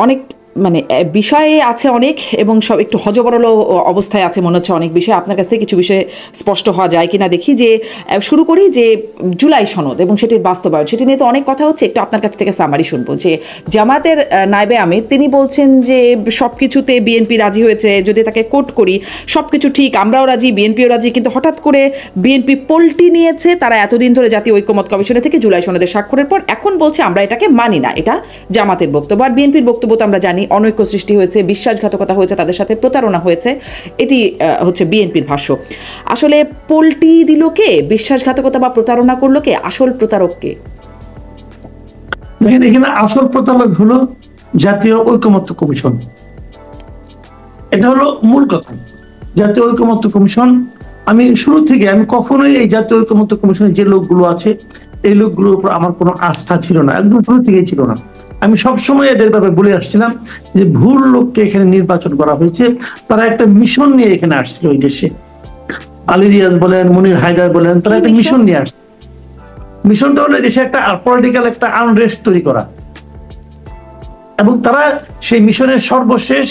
অনেক মানে বিষয়ে আছে অনেক, এবং সব একটু হজবরল অবস্থায় আছে মনে হচ্ছে অনেক বিষয়। আপনার কাছ থেকে কিছু বিষয়ে স্পষ্ট হওয়া যায় কিনা দেখি। যে শুরু করি যে জুলাই সনদ এবং সেটির বাস্তবায়ন, সেটি নিয়ে তো অনেক কথা হচ্ছে। একটু আপনার কাছ থেকে সামারি শুনবো যে জামাতের নায়েবে আমির তিনি বলছেন যে সব কিছুতে বিএনপি রাজি হয়েছে, যদি তাকে কোট করি সব কিছু ঠিক, আমরাও রাজি, বিএনপিও রাজি, কিন্তু হঠাৎ করে বিএনপি পল্টি নিয়েছে। তারা এতদিন ধরে জাতীয় ঐক্যমত কমিশনে থেকে জুলাই সনদের স্বাক্ষরের পর এখন বলছে আমরা এটাকে মানি না। এটা জামাতের বক্তব্য। আর বিএনপির বক্তব্য তো আমরা জানি, অনৈক্য সৃষ্টি হয়েছে, বিশ্বাসঘাতকতা হয়েছে, তাদের সাথে প্রতারণা হয়েছে। এটি হচ্ছে বিএনপির ভাষ্য। আসলে পল্টি দিল কে, বিশ্বাসঘাতকতা বা প্রতারণা করলো কে, আসল প্রতারক কে? এখানে আসল প্রতারক হলো জাতীয় ঐকমত্য কমিশন। এটা হলো মূল কথা। জাতীয় ঐকমত্য কমিশন, আমি শুরু থেকে আমি কখনোই এই জাতীয় ঐকমত্য কমিশনের যে লোকগুলো আছে এই লোকগুলোর উপর আমার কোনো আস্থা ছিল না, একদম শুরু থেকেই ছিল না। আমি সবসময় এদের ব্যাপারে বলে আসছিলাম যে ভুল লোককে এখানে নির্বাচন করা হয়েছে। তারা একটা মিশন নিয়ে এখানে আসছিল ওই দেশে। আলী রিয়াজ বলেন, মনির হায়দার বলেন, তারা একটা মিশন নিয়ে আসছে। মিশনটা হলো দেশে একটা পলিটিক্যাল একটা আনরেস্ট তৈরি করা, এবং তারা সেই মিশনের সর্বশেষ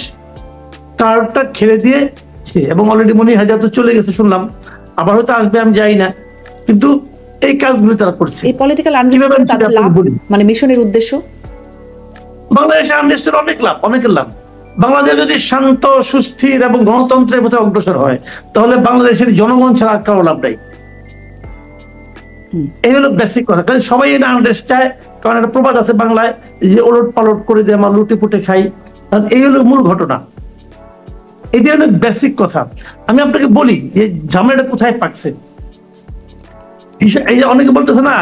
কার্ডটা খেলে দিয়েছে। এবং অলরেডি মনির হায়দার তো চলে গেছে শুনলাম, আবার হয়তো আসবে, আমি জানি না, কিন্তু এই কাজগুলো তারা করছে। এই পলিটিক্যাল আনরেস্ট তাদের লাভ, মানে মিশনের উদ্দেশ্য বাংলাদেশের আনরেস্টের অনেক লাভ, অনেকের লাভ। বাংলাদেশ যদি শান্ত, সুস্থির এবং গণতন্ত্রের পথে অগ্রসর হয়, তাহলে বাংলাদেশের জনগণ ছাড়া আর কারো লাভ নাই। এই হলো বেসিক কথা। কারণ সবাই এটা আনরেস্ট চায়, কারণ একটা প্রবাদ আছে বাংলায় যে ওলট পালট করে দিয়ে আমরা লুটে পুটে খাই। এই হলো মূল ঘটনা, এটি হলো বেসিক কথা। আমি আপনাকে বলি যে ঝামেলাটা কোথায় পাকছে। এই যে অনেকে বলতেছে না,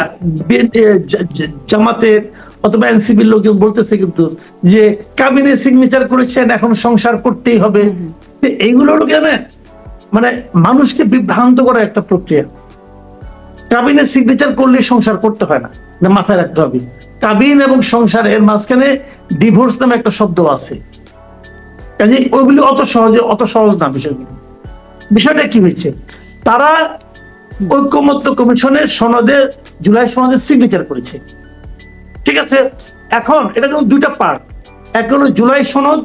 জামাতের অথবা এনসিপির লোক বলতেছে কিন্তু যে কাবিনে সিগনেচার করেছেন, এখন সংসার করতেই হবে। এইগুলো হলো কেন, মানে মানুষকে বিভ্রান্ত করার একটা প্রক্রিয়া। কাবিনে সিগনেচার করলে সংসার করতে হয় না, মাথায় রাখতে হবে। কাবিন এবং সংসার এর মাঝখানে ডিভোর্স নামে একটা শব্দ আছে। কাজে ওইগুলি অত সহজ না বিষয়গুলো। বিষয়টা কি হয়েছে, তারা ঐকমত্য কমিশনের সনদে, জুলাই সনদে সিগনেচার করেছে, ঠিক আছে। এখন এটা কিন্তু দুইটা পার্ট, এক হলো জুলাই সনদ,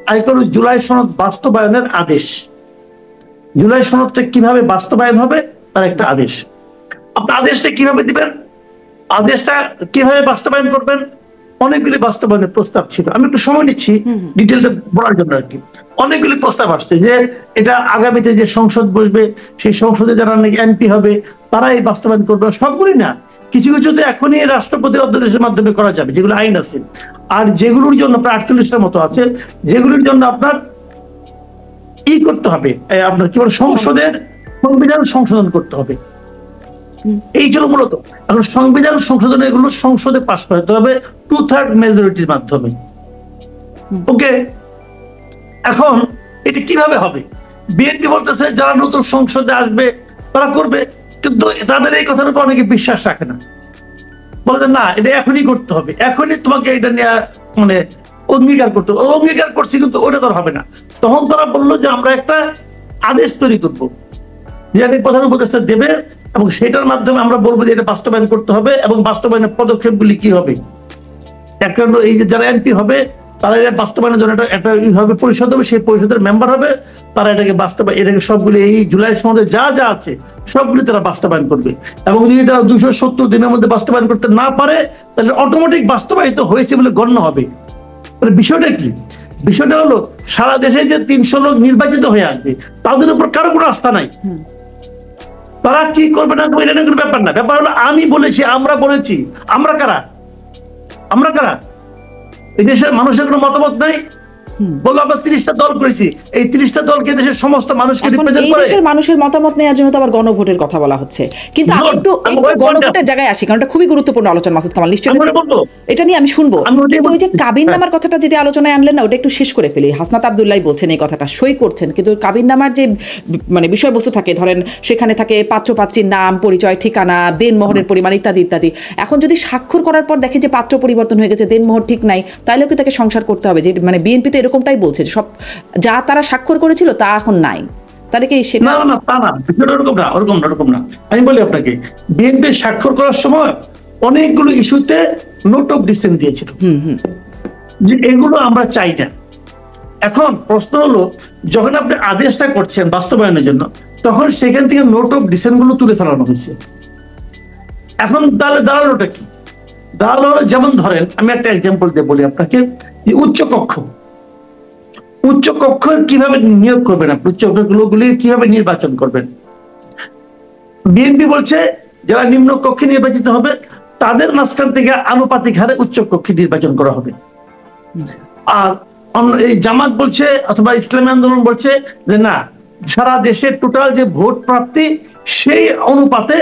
আর এক হলো জুলাই সনদ বাস্তবায়নের আদেশ। জুলাই সনদটা কিভাবে বাস্তবায়ন হবে তার একটা আদেশ। আপনার আদেশটা কিভাবে দিবেন, আদেশটা কিভাবে বাস্তবায়ন করবেন, অনেকগুলি বাস্তবায়নের প্রস্তাব ছিল। আমি একটু সময় নিচ্ছি ডিটেলটা বলার জন্য আর কি। অনেকগুলি প্রস্তাব আসছে যে এটা আগামীতে যে সংসদ বসবে সেই সংসদে যারা নাকি এমপি হবে তারা এই বাস্তবায়ন করবে। সবগুলি না, কিছু কিছু তো এখনই রাষ্ট্রপতির অধ্যাদেশের মাধ্যমে করা যাবে, যেগুলো আইন আছে। আর যেগুলোর জন্য প্রায় 48টার মতো আছে, যেগুলোর জন্য আপনার কি করতে হবে, আপনার কি বলে সংসদের সংবিধান সংশোধন করতে হবে। এই জন্য মূলত এখন সংবিধান সংশোধনের এগুলো সংসদে পাস করাতে হবে 2/3 মেজরিটির মাধ্যমে। ওকে, এখন এটা কিভাবে হবে? বিএনপি বলতেছে যারা নতুন সংসদে আসবে তারা করবে, কিন্তু তাদের এই কথার উপর অনেকে বিশ্বাস রাখে না। বলে না, এটা এখনই করতে হবে, এখনই তোমাকে এটা নিয়ে মানে অঙ্গীকার করতে হবে। অঙ্গীকার করছি কিন্তু ওটা তো হবে না। তখন তারা বললো যে আমরা একটা আদেশ তৈরি করবো, যে প্রধান উপদেষ্টা দেবে, এবং সেটার মাধ্যমে আমরা বলবো যে এটা বাস্তবায়ন করতে হবে এবং বাস্তবায়নের পদক্ষেপগুলি কি হবে। একটা এই যে যারা এমপি হবে তারা এটা বাস্তবায়নের জন্য একটা এইভাবে পরিষদ হবে, সেই পরিষদের মেম্বার হবে, তারা এটাকে এটাকে সবগুলি এই জুলাই সনদে যা যা আছে সবগুলি তারা বাস্তবায়ন করবে। এবং যদি তারা 270 দিনের মধ্যে বাস্তবায়ন করতে না পারে তাহলে অটোমেটিক বাস্তবায়িত হয়েছে বলে গণ্য হবে। বিষয়টা কি? বিষয়টা হলো সারা দেশে যে 300 লোক নির্বাচিত হয়ে আসবে তাদের উপর কারো কোনো আস্থা নাই। তারা কি করবে না করবে এটা কোনো ব্যাপার না। ব্যাপার হলো আমি বলেছি, আমরা বলেছি। আমরা কারা? আমরা কারা? এই দেশের মানুষের কোনো মতামত নাই। বললো আমরা 30টা দল করেছি, এই 30টা দলকে দেশের সমস্ত মানুষকে রিপ্রেজেন্ট করে। দেশের মানুষের মতামত নেওয়ার জন্য তো আবার গণভোটের কথা বলা হচ্ছে। কিন্তু আমি একটু গণভোটের জায়গায় আসি, কারণ এটা খুবই গুরুত্বপূর্ণ আলোচনা। মাসুদ কামাল নিশ্চয়ই এটা নিয়ে আমি শুনবো। কিন্তু ওই যে কাবিননামার কথাটা যেটা আলোচনায় আনলেন না, ওটা একটু শেষ করে ফেলি। হাসনাত আব্দুল্লাহ বলছেন এই কথাটা, সই করছেন, কিন্তু কাবিননামার যে মানে বিষয়বস্তু থাকে, ধরেন সেখানে থাকে পাত্র পাত্রীর নাম, পরিচয়, ঠিকানা, দেনমোহরের পরিমাণ ইত্যাদি ইত্যাদি। এখন যদি স্বাক্ষর করার পর দেখে যে পাত্র পরিবর্তন হয়ে গেছে, দেনমোহর ঠিক নাই, তাহলে কি তাকে সংসার করতে হবে? যে মানে বিএনপি তো এরকমটাই বলছে, সব যা তারা স্বাক্ষর করেছিল তা এখন নাই, তাহলে কি সেটা? না না, তা না, ওরকম না। আমি বলি আপনাকে, বিএনপি স্বাক্ষর করার সময় অনেকগুলো ইস্যুতে নোট অফ ডিসেন্ট দিয়েছিল। যে এগুলো আমরা চাই না। এখন প্রশ্ন হলো, যখন আপনি আদেশটা করছেন বাস্তবায়নের জন্য, তখন সেখান থেকে নোট অফ ডিসেন্ট গুলো তুলে ফেলানো হয়েছে। এখন তাহলে দাঁড়ালোটা কি? দাঁড়ালো যেমন ধরেন, আমি একটা এক্সাম্পল দিয়ে বলি আপনাকে, যে উচ্চ কক্ষ কিভাবে নিয়োগ করবেন, আপনি উচ্চ কক্ষগুলি কিভাবে নির্বাচন করবেন। বিএনপি বলছে যারা নিম্ন কক্ষে নির্বাচিত হবে তাদের মাঝখান থেকে আনুপাতিক হারে উচ্চ কক্ষে নির্বাচন করা হবে। আর এই জামাত বলছে অথবা ইসলামী আন্দোলন বলছে যে না, সারা দেশের টোটাল যে ভোট প্রাপ্তি সেই অনুপাতে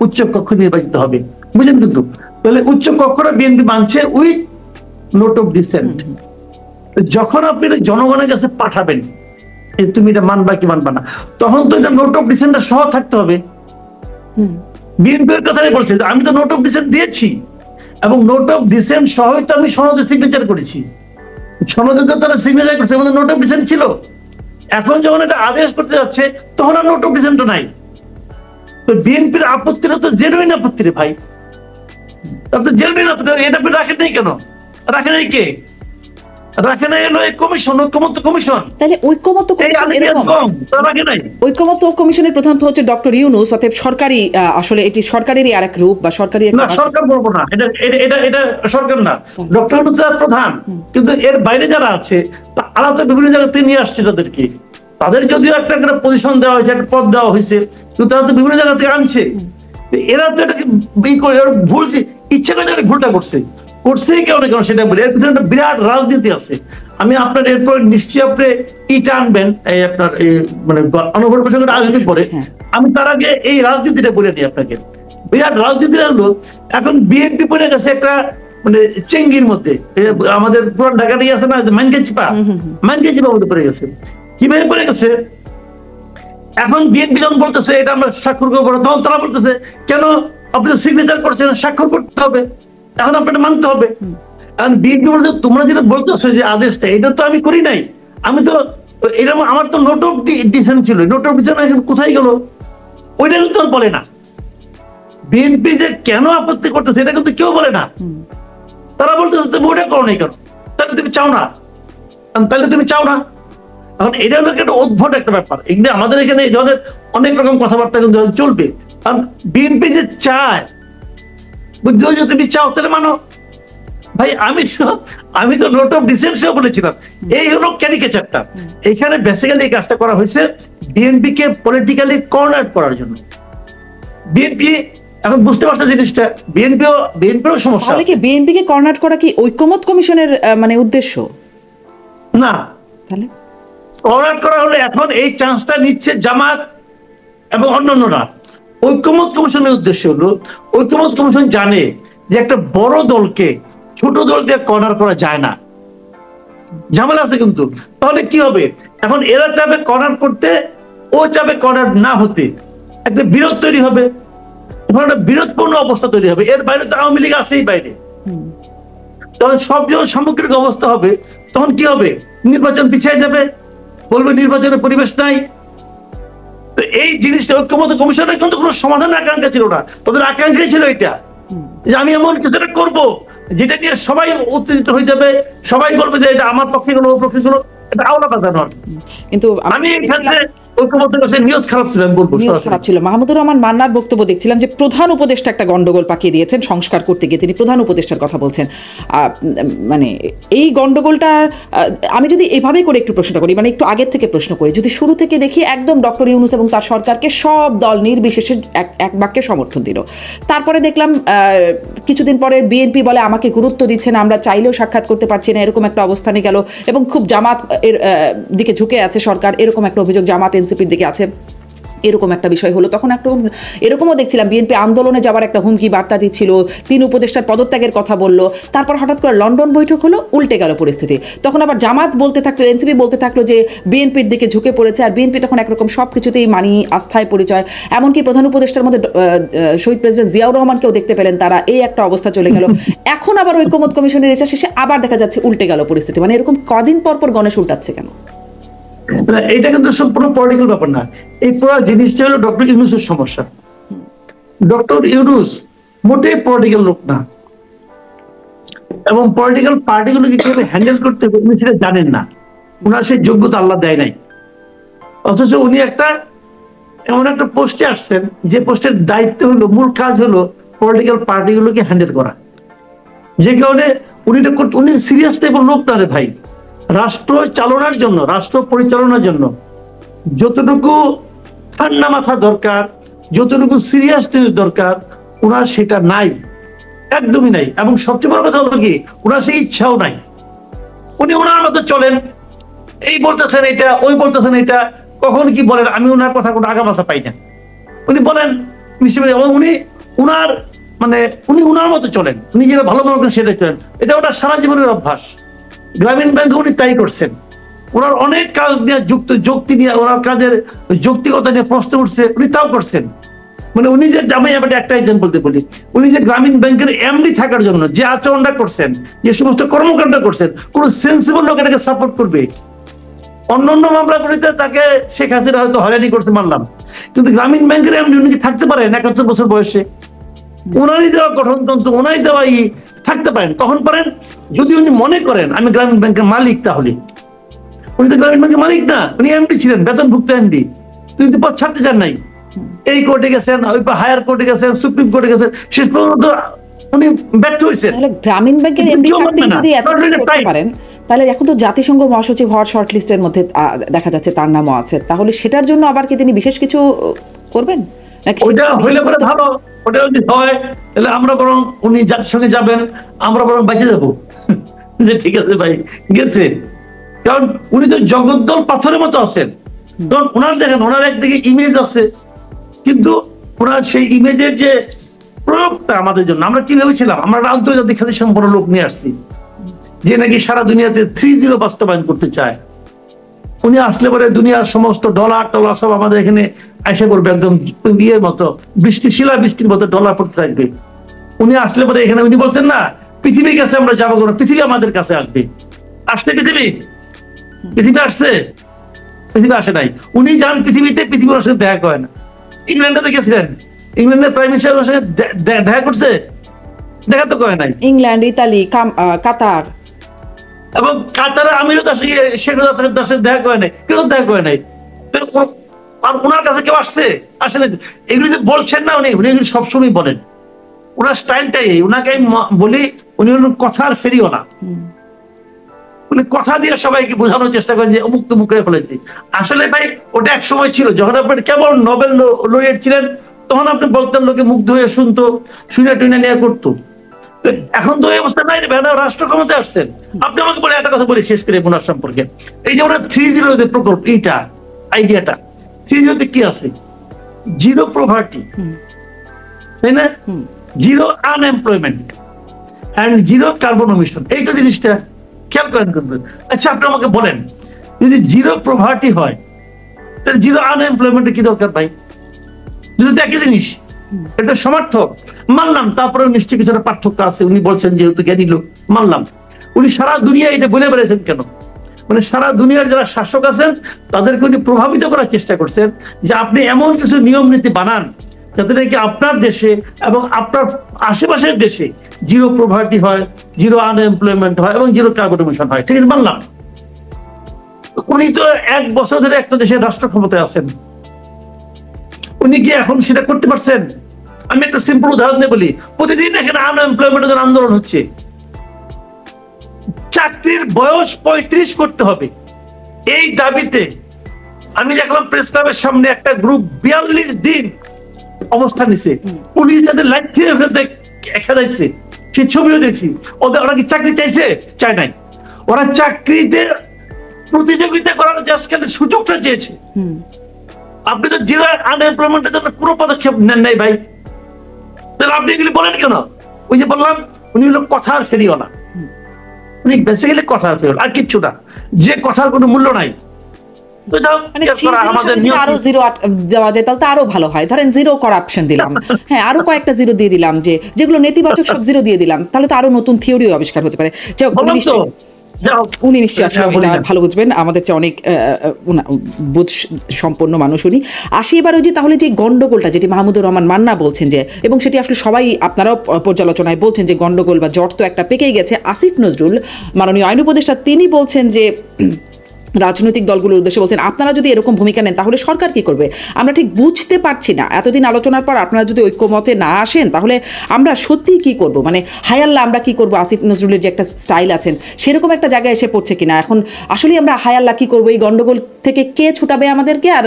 উচ্চ কক্ষ নির্বাচিত হবে। বুঝলেন? কিন্তু তাহলে উচ্চ কক্ষরা বিএনপি মানছে উইথ নোট অফ ডিসেন্ট। যখন আপনি জনগণের কাছে পাঠাবেন তুমি এটা মানবা কি মানবা না, তখন তো এটা নোট অফ ডিসেন্টটা সহ থাকতে হবে। বিএনপির কথাই বলছে, আমি তো নোট অফ ডিসেন্ট দিয়েছি এবং নোট অফ ডিসেন্ট সহই তো আমি সনদে সিগনেচার করেছি। সনদে তো তারা সিগনেচার করছে, আমাদের নোট অফ ডিসেন্ট ছিল। এখন যখন এটা আদেশ করতে যাচ্ছে তখন আর নোট অফ ডিসেন্ট নাই। তো বিএনপির আপত্তিটা তো জেনুইন আপত্তি রে ভাই, তো জেনুইন আপত্তি। এটা আপনি রাখেন নাই কেন? রাখেন নাই কে? রাখে নাই এলো এই কমিশন, ঐক্যমত্য কমিশন। তাহলে ঐক্যমত্য কমিশন এরকম, ঐক্যমত্য কমিশনের প্রধান তো হচ্ছে ডক্টর ইউনূস, অতএব সরকারি, আসলে এটি সরকারেরই আরেক রূপ বা সরকারি। না, সরকার বলবো না, এটা এটা এটা সরকার না, ডক্টর ইউনূস প্রধান। কিন্তু এর বাইরে যারা আছে তারা তো বিভিন্ন জায়গাতে নিয়ে আসছে তাদেরকে। তাদের যদিও একটা করে পজিশন দেওয়া হয়েছে, একটা পদ দেওয়া হয়েছে, কিন্তু তারা তো বিভিন্ন জায়গা থেকে আনছে। এরা তো এটাকে ভুল, ইচ্ছা করে ভুলটা করছেই কেন সেটা বলি। এর পিছনে একটা বিরাট রাজনীতি আছে। আমি আপনার এরপর নিশ্চয়ই আপনি ইটা আনবেন, এই আপনার এই মানে অনবর প্রসঙ্গে রাজনীতি পরে, আমি তার আগে এই রাজনীতিটা বলে নিই আপনাকে। বিরাট রাজনীতিটা হলো, এখন বিএনপি পড়ে গেছে একটা মানে চেঙ্গির মধ্যে। আমাদের পুরান ঢাকা নিয়ে আছে না, মানকে চিপা মধ্যে পড়ে গেছে। কিভাবে পড়ে গেছে? এখন বিএনপি যখন বলতেছে এটা আমরা স্বাক্ষর করবো, তখন তারা বলতেছে কেন আপনি সিগনেচার করছেন, স্বাক্ষর করতে হবে, এখন আপনাকে মানতে হবে। কারণ বিএনপি বলছে তোমরা যেটা বলতেছো যে আদেশটা, এটা তো আমি করি নাই, আমি তো এটা আমার তো নোট অফ ডিসেন্ট ছিল, নোট অফ ডিসেন্ট এখন কোথায় গেল ওইটা কিন্তু বলে না। বিএনপি যে কেন আপত্তি করতেছে এটা কিন্তু কেউ বলে না। তারা বলতেছে তুমি ওটা করো নাই কেন, তাহলে তুমি চাও না, তাহলে তুমি চাও না। এখন এটা হলো একটা অদ্ভুত একটা ব্যাপার। এখানে আমাদের এখানে এই ধরনের অনেক রকম কথাবার্তা কিন্তু চলবে। কারণ বিএনপি যে চায়, তুমি চাও তাহলে মানো। ভাই আমি তো নোট অফ ডিসেন্ট বলেছিলাম, এই হলো ক্যারিকেচারটা। এখানে বেসিক্যালি এই কাজটা করা হয়েছে বিএনপি কে পলিটিক্যালি কর্নার করার জন্য। বিএনপি এখন বুঝতে পারছে জিনিসটা, বিএনপিরও সমস্যা। তাহলে কি বিএনপি কে কর্নার করা কি ঐক্যমত্য কমিশনের মানে উদ্দেশ্য? না, তাহলে কর্নার করা হলে এখন এই চান্সটা নিচ্ছে জামাত এবং অন্যান্যরা। ঐক্যমত্য কমিশনের উদ্দেশ্য হলো, ঐক্যমত্য কমিশন জানে যে একটা বড় দলকে ছোট দল দিয়ে কর্নার করা যায় না, ঝামেলা আছে কিন্তু। তাহলে কি হবে? এখন এরা চাবে কর্নার করতে, ও চাবে কর্নার না হতে, একটা বিরোধ তৈরি হবে, একটা বিরোধপূর্ণ অবস্থা তৈরি হবে। এর বাইরে তো আওয়ামী লীগ আছেই বাইরে। তখন সব যখন সামগ্রিক অবস্থা হবে, তখন কি হবে? নির্বাচন পিছিয়ে যাবে, বলবে নির্বাচনের পরিবেশ নাই। তো এই জিনিসটা ঐক্যমত্য কমিশনের কিন্তু কোনো সমাধানের আকাঙ্ক্ষা ছিল না, তাদের আকাঙ্ক্ষা ছিল এটা যে আমি এমন কিছু একটা করবো যেটা নিয়ে সবাই উত্তেজিত হয়ে যাবে, সবাই বলবে যে এটা আমার পক্ষে গুলো, ওর পক্ষে গুলো, এটা আওলা বাজানো। কিন্তু আমি এই ক্ষেত্রে নিয়ত খারাপ ছিল। মাহমুদুর রহমান মান্নার বক্তব্য দেখছিলাম যে প্রধান উপদেষ্টা একটা গন্ডগোল পাকিয়ে দিয়েছেন সংস্কার করতে গিয়ে, তিনি প্রধান উপদেষ্টার কথা বলছেন। মানে এই গন্ডগোলটা আমি যদি এভাবে করে একটু প্রশ্ন করি, মানে একটু আগের থেকে প্রশ্ন করি, যদি শুরু থেকে দেখি একদম ডক্টর ইউনূস এবং তার সরকারকে সব দল নির্বিশেষে এক বাক্যে সমর্থন দিল। তারপরে দেখলাম কিছুদিন পরে বিএনপি বলে আমাকে গুরুত্ব দিচ্ছে না, আমরা চাইলেও সাক্ষাৎ করতে পারছি না, এরকম একটা অবস্থানে গেল এবং খুব জামাত এর দিকে ঝুঁকে আছে সরকার, এরকম একটা অভিযোগ জামাত এনসিপির দিকে আছে, এরকম একটা বিষয় হলো। তখন একটা এরকমও দেখছিলাম বিএনপি আন্দোলনে যাওয়ার একটা হুমকি বার্তা দিচ্ছিল, 3 উপদেষ্টার পদত্যাগের কথা বললো। তারপর হঠাৎ করে লন্ডন বৈঠক হলো, উল্টে গেল পরিস্থিতি। তখন আবার জামাত বলতে থাকলো, এনসিপি বলতে থাকলো যে বিএনপির দিকে ঝুঁকে পড়েছে, আর বিএনপি তখন একরকম সব কিছুতেই মানি, আস্থায় পরিচয়। এমনকি প্রধান উপদেষ্টার মধ্যে শহীদ প্রেসিডেন্ট জিয়াউর রহমানকেও দেখতে পেলেন তারা, এই একটা অবস্থা চলে গেল। এখন আবার ঐক্যমত্য কমিশনের এটা শেষে আবার দেখা যাচ্ছে উল্টে গেল পরিস্থিতি। মানে এরকম কদিন পর পর গণেশ উল্টাচ্ছে কেন? এটা কিন্তু সম্পূর্ণ পলিটিক্যাল ব্যাপার না, এই পুরো জিনিসটা হলো ডক্টর ইউনূসের সমস্যা। ডক্টর ইউনূস মোটেই পলিটিক্যাল লোক না। এবং পলিটিক্যাল পার্টিগুলোকে কিভাবে হ্যান্ডেল করতে হবে উনি সেটা জানেন না, ওনার সেই যোগ্যতা আল্লাহ দেয় নাই। অথচ উনি এমন একটা পোস্টে আসছেন যে পোস্টের দায়িত্ব হলো, মূল কাজ হলো পলিটিক্যাল পার্টিগুলোকে হ্যান্ডেল করা। যে কারণে উনি সিরিয়াস টাইপের লোক না রে ভাই। রাষ্ট্র চালনার জন্য, রাষ্ট্র পরিচালনার জন্য যতটুকু ঠান্ডা মাথা দরকার, যতটুকু সিরিয়াসনেস দরকার, ওনার সেটা নাই, একদমই নাই। এবং সবচেয়ে বড় কথা হলো কি, ওনার সেই ইচ্ছাও নাই। উনি ওনার মতো চলেন, এই বলতেছেন এটা, ওই বলতেছেন এটা, কখন কি বলেন আমি ওনার কথা কোনো আগা মাথা পাই না। উনি বলেন উনি ওনার মতো চলেন, উনি যেটা ভালো মনে করেন সেটাই চলেন। এটা ওটা সারা জীবনের অভ্যাস। গ্রামীণ ব্যাংকে উনি তাই করছেন। ওনার অনেক কাজ নিয়ে যুক্তি নিয়ে, ওনার কাজের যৌক্তিকতা নিয়ে প্রশ্ন উঠছে, উনি তাও করছেন। মানে উনি যে, আমি একটা এক্সাম্পল বলি, উনি যে গ্রামীণ ব্যাংকের এমডি থাকার জন্য যে আচরণটা করছেন, যে সমস্ত কর্মকাণ্ড করছেন, কোন সেন্সিবল লোক এটাকে সাপোর্ট করবে? অন্যান্য মামলাগুলিতে তাকে শেখ হাসিনা হয়তো হয়রানি করছে মানলাম, কিন্তু গ্রামীণ ব্যাংকের এমডি উনি কি থাকতে পারেন 71 বছর বয়সে? ওনারই দেওয়া গঠনতন্ত্র, ওনারই দেওয়া থাকতে পারেন। কখন পারেন? যদি উনি মনে করেন আমি গ্রামীণ ব্যাংকের মালিক। তাহলে উনি তো গ্রামীণ ব্যাংকের মালিক না, উনি এমডি ছিলেন, বেতনভুক্ত এমডি। তিনি তো পদ ছাড়তে চান নাই। এই কোর্টে গেছেন, ওই হায়ার কোর্টে গেছেন, সুপ্রিম কোর্টে গেছেন, শেষ পর্যন্ত উনি ব্যর্থ হয়েছেন। তাহলে গ্রামীণ ব্যাংকের এমডি থাকতে যদি এত কিছু করতে পারেন, তাহলে এখন তো জাতিসংঘ মহাসচিব হওয়ার শর্ট লিস্টের মধ্যে দেখা যাচ্ছে তার নামও আছে। তাহলে সেটার জন্য আবার কি তিনি বিশেষ কিছু করবেন নাকি? ওটা হইলে পরে ভালো, ওটা যদি হয় তাহলে আমরা বরং, উনি জাতিসংঘে যাবেন, আমরা বরং বেঁচে যাবো। যে ঠিক আছে ভাই গেছে, কারণ উনি তো জগদ্দল পাথরের মতো আছেন। কারণ ওনার দেখেন, ওনার একদিকে ইমেজ আছে, কিন্তু ওনার সেই ইমেজের যে প্রয়োগটা আমাদের জন্য, আমরা কি ভেবেছিলাম আমরা আন্তর্জাতিক খ্যাতি সম্পন্ন লোক নিয়ে আসছি যে নাকি সারা দুনিয়াতে 3-0 বাস্তবায়ন করতে চায়। উনি আসলে পরে দুনিয়ার সমস্ত ডলার টলার সব আমাদের এখানে এসে পড়বে, একদম ইয়ের মতো, শিলা বৃষ্টির মতো ডলার পড়তে থাকবে। উনি আসলে পরে এখানে, উনি বলতেন না পৃথিবীর কাছে আমরা যাবো, কোনো পৃথিবী আমাদের কাছে আসবে। আসছে পৃথিবী আসছে? পৃথিবী আসে নাই। উনি যান পৃথিবীতে, পৃথিবীর সঙ্গে দেখা করে না। ইংল্যান্ডে তো গেছিলেন, ইংল্যান্ডের প্রাইম মিনিস্টারের সঙ্গে দেখা করছে? দেখা তো করে নাই। ইংল্যান্ড, ইতালি, কাতার এবং কাতারের আমিরও তার সঙ্গে, শেখ হাসিনার তার সঙ্গে দেখা করে নাই, কেউ দেখা করে নাই। আর ওনার কাছে কেউ আসছে? আসে নাই। এগুলি যে বলছেন না, উনি সবসময় বলেন, ওনার স্টাইলটাই। ওনাকে আমি বলি, উনি হলেন কথার ফেরিও না। উনি কথা দিয়ে সবাইকে বোঝানোর চেষ্টা করেন যে অমুক তমুক করে ফেলেছি। আসলে ভাই ওটা এক সময় ছিল, যখন আপনি কেবল নোবেল লরিয়েট ছিলেন, তখন আপনি বলতেন, লোকে মুগ্ধ হয়ে শুনতো, শুনে টুনে নিয়ে করতো। এখন তো এই অবস্থা নাই, রাষ্ট্র ক্ষমতায় আসছেন। আপনি আমাকে বলে একটা কথা বলি শেষ করে ওনার সম্পর্কে। এই যে ওনার 3-0 প্রকল্প, এইটা আইডিয়াটা, 3-0 কি আছে? 0 পভার্টি, তাই না? 0 আনএমপ্লয়মেন্ট এন্ড 0 কার্বন এমিশন। এই তো জিনিসটা খেয়াল করেন কিন্তু। আচ্ছা আপনি আমাকে বলেন, যদি 0 পভার্টি হয়, তাহলে 0 আনএমপ্লয়মেন্টের কি দরকার ভাই? যদি একই জিনিস, এটা সমর্থক মানলাম, তারপরে নিশ্চয়ই কিছুটা পার্থক্য আছে। উনি বলছেন যেহেতু জ্ঞানী লোক, মানলাম। উনি সারা দুনিয়া এটা বলে বেড়েছেন কেন? মানে সারা দুনিয়ার যারা শাসক আছেন তাদেরকে উনি প্রভাবিত করার চেষ্টা করছেন যে আপনি এমন কিছু নিয়ম নীতি বানান যাতে নাকি আপনার দেশে এবং আপনার আশেপাশের দেশে 0 পভার্টি হয়, 0 আনএমপ্লয়মেন্ট হয় এবং 0 কার্বন এমিশন হয়। ঠিক আছে, মানলাম। উনি তো 1 বছর ধরে একটা দেশের রাষ্ট্র ক্ষমতায় আছেন, উনি কি এখন সেটা করতে পারছেন? আমি একটা সিম্পল উদাহরণ দিয়ে বলি, প্রতিদিন এখানে আনএমপ্লয়মেন্টের আন্দোলন হচ্ছে। চাকরির বয়স 35 করতে হবে, এই দাবিতে আমি দেখলাম প্রেস ক্লাবের সামনে একটা গ্রুপ 42 দিন অবস্থান নিছে। পুলিশ যাদের লাইট দিয়ে খেলাইছে, সেই ছবিও দেখছি। ওরা কি চাকরি চাইছে? চায় নাই। ওরা চাকরিতে প্রতিযোগিতা করার সুযোগটা চেয়েছে। আপনি তো 0 আনএমপ্লয়মেন্টের জন্য কোনো পদক্ষেপ নেন নাই ভাই, তাহলে আপনি এগুলি বলেন কেন? ওই যে বললাম, উনি হলো কথার ফেরিও না, উনি বেসিক্যালি কথার ফেরিও, আর কিচ্ছু না, যে কথার কোনো মূল্য নাই। আরো 0 দেওয়া যায় তাহলে আরো ভালো হয়। ধরেন 0 করাপশন দিলাম, হ্যাঁ, আরো কয়েকটা 0 দিয়ে দিলাম, যেগুলো নেতিবাচক সব 0 দিয়ে দিলাম, তাহলে তো আরো নতুন থিওরি আবিষ্কার হতে পারে। উনি নিশ্চয়ই আসলে এটা ভালো বুঝবেন, আমাদের চেয়ে অনেক বুঝ সম্পন্ন মানুষ উনি। আসি এবার ওই যে তাহলে যে গন্ডগোলটা যেটি মাহমুদুর রহমান মান্না বলছেন যে, এবং সেটি আসলে সবাই আপনারাও পর্যালোচনায় বলছেন যে গন্ডগোল বা জট তো একটা পেকেই গেছে। আসিফ নজরুল মাননীয় আইন উপদেষ্টা তিনি বলছেন যে রাজনৈতিক দলগুলোর উদ্দেশ্যে বলছেন, আপনারা যদি এরকম ভূমিকা নেন তাহলে সরকার কি করবে? আমরা ঠিক বুঝতে পারছি না, এতদিন আলোচনার পর আপনারা যদি ঐক্যমতে না আসেন তাহলে আমরা সত্যি কি করব? মানে হায়াল্লা আমরা কি করব? আসিফ নজরুলের যে একটা স্টাইল আছেন সেরকম একটা জায়গায় এসে পড়ছে কিনা এখন? আসলে আমরা হায়াল্লা কি করব? এই গন্ডগোল থেকে কে ছুটাবে আমাদেরকে, আর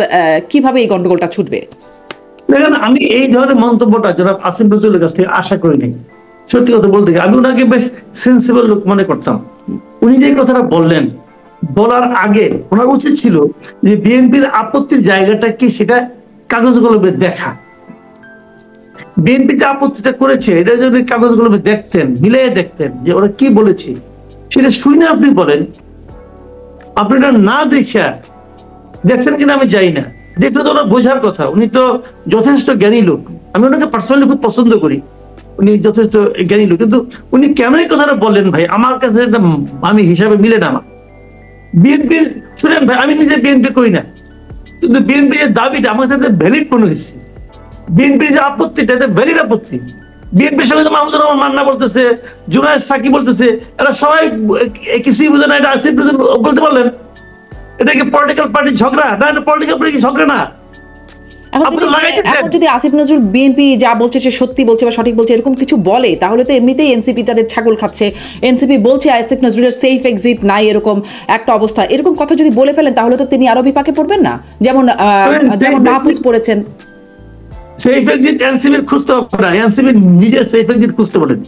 কিভাবে এই গন্ডগোলটা ছুটবে? দেখেন, আমি এই ধরনের মন্তব্যটা যারা আসিফ নজরুলের কাছ থেকে আশা করিনি। সত্যি কথা বলতে গেলে আমি ওনাকে বেশ সেন্সিবল লোক মনে করতাম। উনি যে কথাটা বললেন, বলার আগে ওনার উচিত ছিল যে বিএনপির আপত্তির জায়গাটা কি সেটা কাগজ কলমে দেখা। বিএনপি যে আপত্তিটা করেছে এটা যদি কাগজ কলমে দেখতেন, মিলিয়ে দেখতেন যে ওরা কি বলেছে, সেটা শুনে আপনি বলেন। আপনি এটা না দেখা দেখছেন কিনা আমি জানি না, দেখলে তো ওনার বোঝার কথা। উনি তো যথেষ্ট জ্ঞানী লোক, আমি ওনাকে পার্সোনালি খুব পছন্দ করি, উনি যথেষ্ট জ্ঞানী লোক। কিন্তু উনি কেন এই কথাটা বললেন ভাই, আমার কাছে আমি হিসাবে মিলে না। আমার বিএনপি শুনেন ভাই, আমি নিজে বিএনপি করি না, কিন্তু বিএনপি যে দাবিটা আমার কাছে ভ্যালিড মনে হয়েছে। বিএনপির যে আপত্তিটা এটা ভ্যালিড আপত্তি। বিএনপির সঙ্গে মাহমুদুর রহমান মান্না বলতেছে, জুনায়েদ সাকি বলতেছে, এরা সবাই কিছুই বুঝে না। এটা আসিফ বলতে পারলেন এটা কি পলিটিক্যাল পার্টির ঝগড়া? না, এটা পলিটিক্যাল পার্টির ঝগড়া না। এখন যদি আসিফ নজরুল বিএনপি যা বলছে সে সত্যি বলছে বা সঠিক বলছে এরকম কিছু বলে, তাহলে তো এমনিতেই এনসিপি তাদের ছাগল খাচ্ছে। এনসিপি বলছে আসিফ নজরুলের সেফ এক্সিট নাই, এরকম একটা অবস্থা। এরকম কথা যদি বলে ফেলেন তাহলে তো তিনি আরো বিপাকে পড়বেন না, যেমন মাহফুজ পড়েছেন। সেফ এক্সিট এনসিপির খুঁজতে হবে না, এনসিপি নিজে সেফ এক্সিট খুঁজতে বলেন।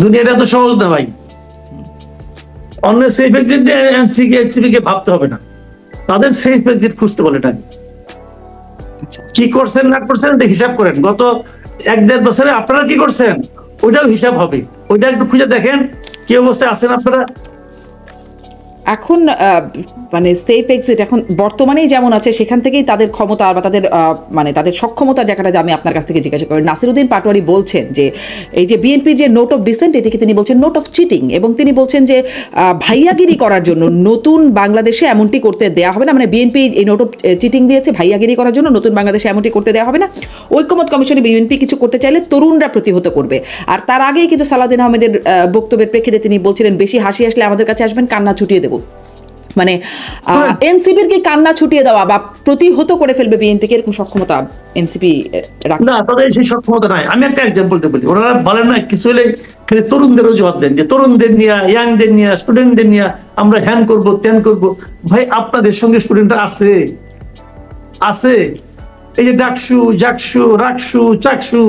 দুনিয়াটা তো সহজ না ভাই, অন্য সেফ এক্সিট এনসিপি কে ভাবতে হবে না, তাদের সেফ এক্সিট খুঁজতে বলে। না কি করছেন না করছেন এটা হিসাব করেন, গত 1-1.5 বছরে আপনারা কি করছেন ওইটাও হিসাব হবে, ওইটা একটু খুঁজে দেখেন কি অবস্থায় আছেন আপনারা। এখন মানে সেফ এক্সিট এখন বর্তমানেই যেমন আছে সেখান থেকেই তাদের ক্ষমতা বা তাদের মানে তাদের সক্ষমতার জায়গাটা আমি আপনার কাছ থেকে জিজ্ঞাসা করি। নাসিরউদ্দিন পাটোয়ারি বলছেন যে এই যে বিএনপির যে নোট অফ ডিসেন্ট এটিকে তিনি বলছেন নোট অফ চিটিং, এবং তিনি বলছেন যে ভাইয়াগিরি করার জন্য নতুন বাংলাদেশে এমনটি করতে দেওয়া হবে না। মানে বিএনপি এই নোট অফ চিটিং দিয়েছে ভাইয়াগিরি করার জন্য, নতুন বাংলাদেশে এমনটি করতে দেওয়া হবে না। ঐক্যমত কমিশনে বিএনপি কিছু করতে চাইলে তরুণরা প্রতিহত করবে। আর তার আগেই কিন্তু সালাউদ্দিন আহমেদের বক্তব্যের প্রেক্ষিতে তিনি বলছিলেন বেশি হাসি আসলে আমাদের কাছে আসবেন, কান্না ছুটিয়ে দেব। মানে এনসিপির কি কান্না ছুটিয়ে দেওয়া বা প্রতিহত করে ফেলবে বিএনপিকে, এরকম সক্ষমতা এনসিপি না, তাদের সেই সক্ষমতা নাই। আমি একটা এক্সাম্পল বলি, ওনারা বলেন না কিছু হলে খালি তরুণদের অজুহাত দেন যে তরুণদের নিয়ে, ইয়াংদের নিয়ে, স্টুডেন্টদের নিয়ে আমরা হ্যান করবো ত্যান করবো। ভাই আপনাদের সঙ্গে স্টুডেন্টরা আছে আছে, এই যে ডাকসু জাকসু রাকসু চাকসু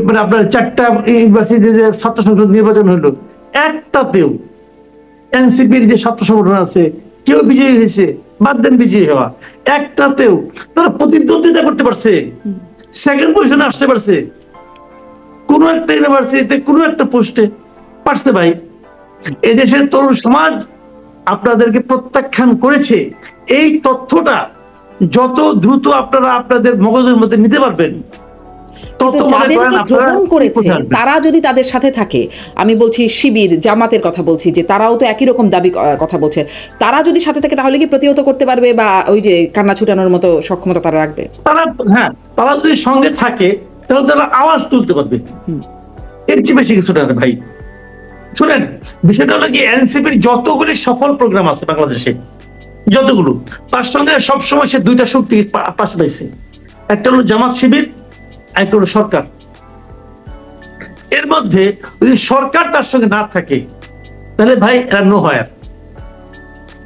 মানে আপনার 4টা ইউনিভার্সিটি যে ছাত্র সংসদ নির্বাচন হলো, একটাতেও এনসিপির যে ছাত্র সংগঠন আছে কেউ বিজয়ী হয়েছে? বাদ দেন বিজয়ী হওয়া, একটাতেও তারা প্রতিদ্বন্দ্বিতা করতে পারছে, সেকেন্ড পজিশনে আসতে পারছে কোন একটা ইউনিভার্সিটিতে কোন একটা পোস্টে পারছে? ভাই এদেশের তরুণ সমাজ আপনাদেরকে প্রত্যাখ্যান করেছে। এই তথ্যটা যত দ্রুত আপনারা আপনাদের মগজের মধ্যে নিতে পারবেন, তারা যদি তাদের সাথে থাকে, আমি বলছি শিবির জামাতের কথা বলছি, যে তারাও তো একই রকম দাবি কথা বলছে, তারা যদি সাথে থাকে তাহলে কি প্রতিহত করতে পারবে বা ওই যে কান্না ছুটানোর মতো সক্ষমতা তারা রাখবে? হ্যাঁ, তারা যদি সঙ্গে থাকে তাহলে তারা আওয়াজ তুলতে পারবে, এর চেয়ে বেশি কিছু না ভাই। শুনেন, বিষয়টা হলো কি, এনসিপির যতগুলি সফল প্রোগ্রাম আছে বাংলাদেশে, যতগুলো, তার সঙ্গে সবসময় সে দুইটা শক্তি পাশে পাইছে, একটা হলো জামাত শিবির, একটা হলো সরকার। এর মধ্যে যদি সরকার তার সঙ্গে না থাকে তাহলে ভাই এরা নো হয়।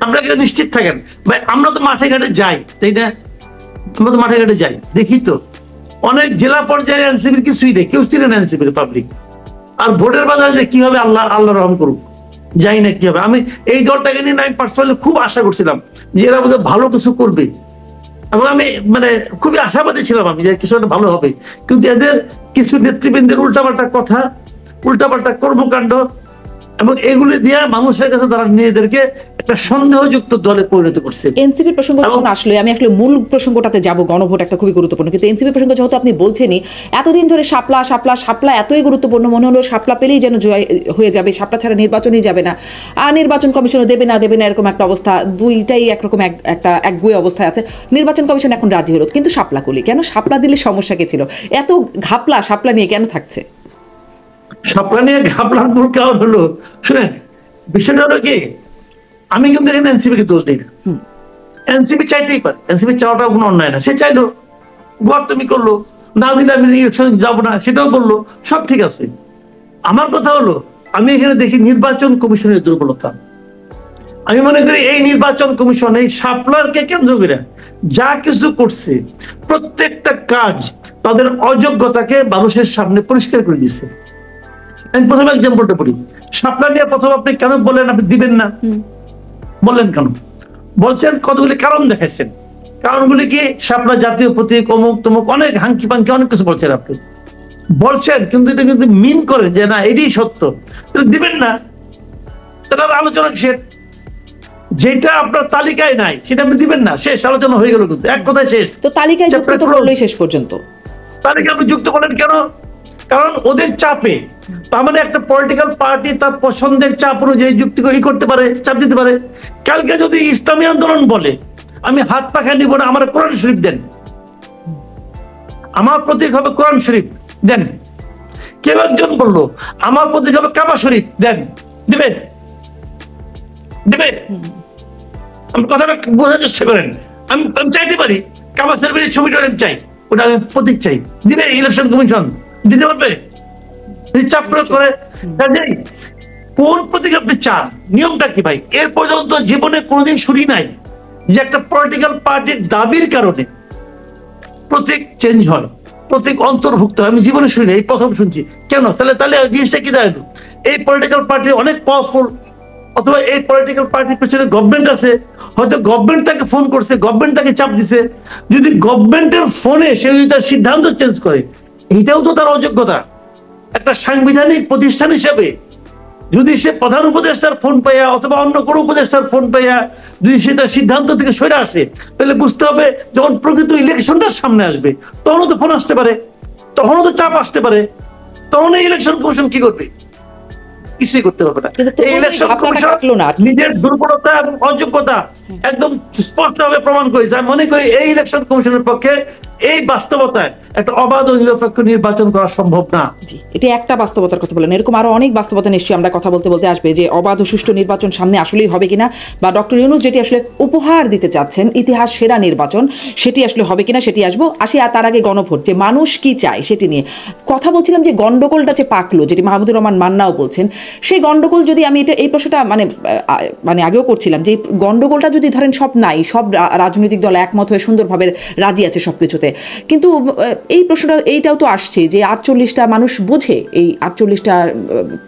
আমরা কিন্তু নিশ্চিত থাকেন ভাই, আমরা তো মাঠে ঘাটে যাই, তাই না? আমরা তো মাঠে ঘাটে যাই, দেখি তো অনেক জেলা পর্যায়ে এনসিপির কিছুই নেই, কেউ ছিলেন এনসিপির পাবলিক। আর ভোটের বাজারে যে কি হবে আল্লাহ রহম করুক, যাই না কি হবে। আমি এই দলটাকে নিয়ে আমি পার্সোনালি খুব আশা করছিলাম যে এরা বোধহয় ভালো কিছু করবে, এবং আমি মানে খুবই আশাবাদী ছিলাম আমি যে কিছু একটা ভালো হবে। কিন্তু এদের কিছু নেতৃবৃন্দের উল্টাপাল্টা কথা, উল্টাপাল্টা কর্মকাণ্ড, এবং এগুলি দিয়ে মানুষের কাছে তারা নিজেদেরকে একটা সন্দেহযুক্ত দলে পরিণত করছে। এনসিপির প্রসঙ্গ যখন আসলে আমি আসলে মূল প্রসঙ্গটাতে যাব, গণভোট একটা খুবই গুরুত্বপূর্ণ, কিন্তু এনসিপি প্রসঙ্গ যেহেতু আপনি বলছেনই, এতদিন ধরে শাপলা শাপলা শাপলা এতই গুরুত্বপূর্ণ মনে হলো শাপলা পেলেই যেন জয় হয়ে যাবে, শাপলা ছাড়া নির্বাচনই যাবে না, আর নির্বাচন কমিশনও দেবে না এরকম একটা অবস্থা, দুইটাই একরকম একটা একগুয়ে অবস্থায় আছে। নির্বাচন কমিশন এখন রাজি হলো, কিন্তু শাপলা কলি কেন? শাপলা দিলে সমস্যা কে ছিল? এত ঘাপলা শাপলা নিয়ে কেন থাকছে? শাপলা নিয়ে ঘাপলার মূল কারণ হলো, শুনেন বিষয়টা হলো কি, আমি কিন্তু এখানে এনসিপি কে দোষ দিই না। এনসিপি চাইতেই পারে, এনসিপি চাওয়াটা কোনো অন্যায় না। সে চাইলো, তুমি করলো, না দিলে আমি ইলেকশন যাবো না সেটাও বললো, সব ঠিক আছে। আমার কথা হলো, আমি এখানে দেখি নির্বাচন কমিশনের দুর্বলতা। আমি মনে করি এই নির্বাচন কমিশন এই শাপলারকে কেন্দ্র করে যা কিছু করছে, প্রত্যেকটা কাজ তাদের অযোগ্যতাকে মানুষের সামনে পরিষ্কার করে দিচ্ছে। আমি প্রথমে এক্সাম্পলটা বলি, শাপলা নিয়ে প্রথম আপনি কেন বলেন আপনি দিবেন না, বললেন কেন? বলছেন কতগুলি কারণ দেখাইছেন। কারণগুলি কি? শাপলা জাতীয় প্রতীক, অমুক তমুক, অনেক হাঙ্কি পাঙ্কি অনেক কিছু বলছেন আপনি, বলছেন, কিন্তু এটা কিন্তু মিন করেন যে না এটাই সত্য, দিবেন না, তাহলে আলোচনা শেষ। যেটা আপনার তালিকায় নাই সেটা আপনি দিবেন না, শেষ, আলোচনা হয়ে গেল, কিন্তু এক কথায় শেষ। তো তালিকায় যুক্ত তো করলোই শেষ পর্যন্ত। তালিকা আপনি যুক্ত করেন কেন? কারণ ওদের চাপে। তার মানে একটা পলিটিক্যাল পার্টি তার পছন্দের চাপ অনুযায়ী যুক্তি করতে পারে, চাপ দিতে পারে। কালকে যদি ইসলামী আন্দোলন বলে আমি হাত পাখা নিব না, আমার কোরআন শরীফ দেন, আমার প্রতীক হবে কোরআন শরীফ দেন। কেউ একজন বললো আমার প্রতীক হবে কাবা শরীফ দেন, দিবেন? দিবে? আমি কথাটা বোঝার চেষ্টা করেন। আমি চাইতে পারি কাবা শরীফের ছবিটা আমি চাই, ওটা আমি প্রতীক চাই, দিবে ইলেকশন কমিশন? দিতে পারবে? চাপ প্রয়োগ করে। কোন প্রতীক আপনি চান, নিয়মটা কি ভাই? এর পর্যন্ত জীবনে কোনোদিন শুনি নাই যে একটা পলিটিক্যাল পার্টির দাবির কারণে প্রতীক চেঞ্জ হয়, প্রতীক অন্তর্ভুক্ত হয়। আমি জীবনে শুনি, এই প্রথম শুনছি। কেন? তাহলে জিনিসটা কি দাঁড়ালো? এই পলিটিক্যাল পার্টি অনেক পাওয়ারফুল, অথবা এই পলিটিক্যাল পার্টির পেছনে গভর্নমেন্ট আছে, হয়তো গভর্নমেন্ট তাকে ফোন করছে, গভর্নমেন্ট তাকে চাপ দিছে। যদি গভর্নমেন্টের ফোনে সে যদি তার সিদ্ধান্ত চেঞ্জ করে, এইটাও তো তার অযোগ্যতা। একটা সাংবিধানিক প্রতিষ্ঠান হিসেবে যদি সে প্রধান উপদেষ্টার ফোন পাইয়া অথবা অন্য কোনো উপদেষ্টার ফোন পাইয়া যদি সেটা সিদ্ধান্ত থেকে সরে আসে, তাহলে বুঝতে হবে যখন প্রকৃত ইলেকশনটার সামনে আসবে তখনও তো ফোন আসতে পারে, তখনও তো চাপ আসতে পারে, তখন ইলেকশন কমিশন কি করবে? কিছুই করতে পারবে না। এই ইলেকশন কমিশন নিজের দুর্বলতা এবং অযোগ্যতা একদম স্পষ্টভাবে প্রমাণ করেছে। আমি মনে করি এই ইলেকশন কমিশনের পক্ষে এই বাস্তবতায় একটা অবাধ ও নিরপেক্ষ নির্বাচন করা সম্ভব না। এটা একটা বাস্তবতার কথা বলেন, এরকম আরো অনেক বাস্তবতা নিশ্চয়ই আমরা কথা বলতে বলতে আসবে যে অবাধ ও সুষ্ঠু নির্বাচন সামনে আসলেই হবে কিনা, বা ডক্টর ইউনূস যেটি আসলে উপহার দিতে চাচ্ছেন ইতিহাস সেরা নির্বাচন, সেটি আসলে হবে কিনা সেটি আসি। আর তার আগে গণভোট, যে মানুষ কি চায় সেটি নিয়ে কথা বলছিলাম। যে গন্ডগোলটা যে পাকলো, যেটি মাহমুদুর রহমান মান্নাও বলছেন, সেই গন্ডগোল যদি আমি এই প্রশ্নটা মানে আগেও করছিলাম, যে গন্ডগোলটা যদি ধরেন সব নাই, সব রাজনৈতিক দল একমত হয়ে সুন্দরভাবে রাজি আছে সবকিছুতে, কিন্তু এই প্রশ্নটা এইটাও তো আসছে যে 48টা মানুষ বোঝে এই 48টা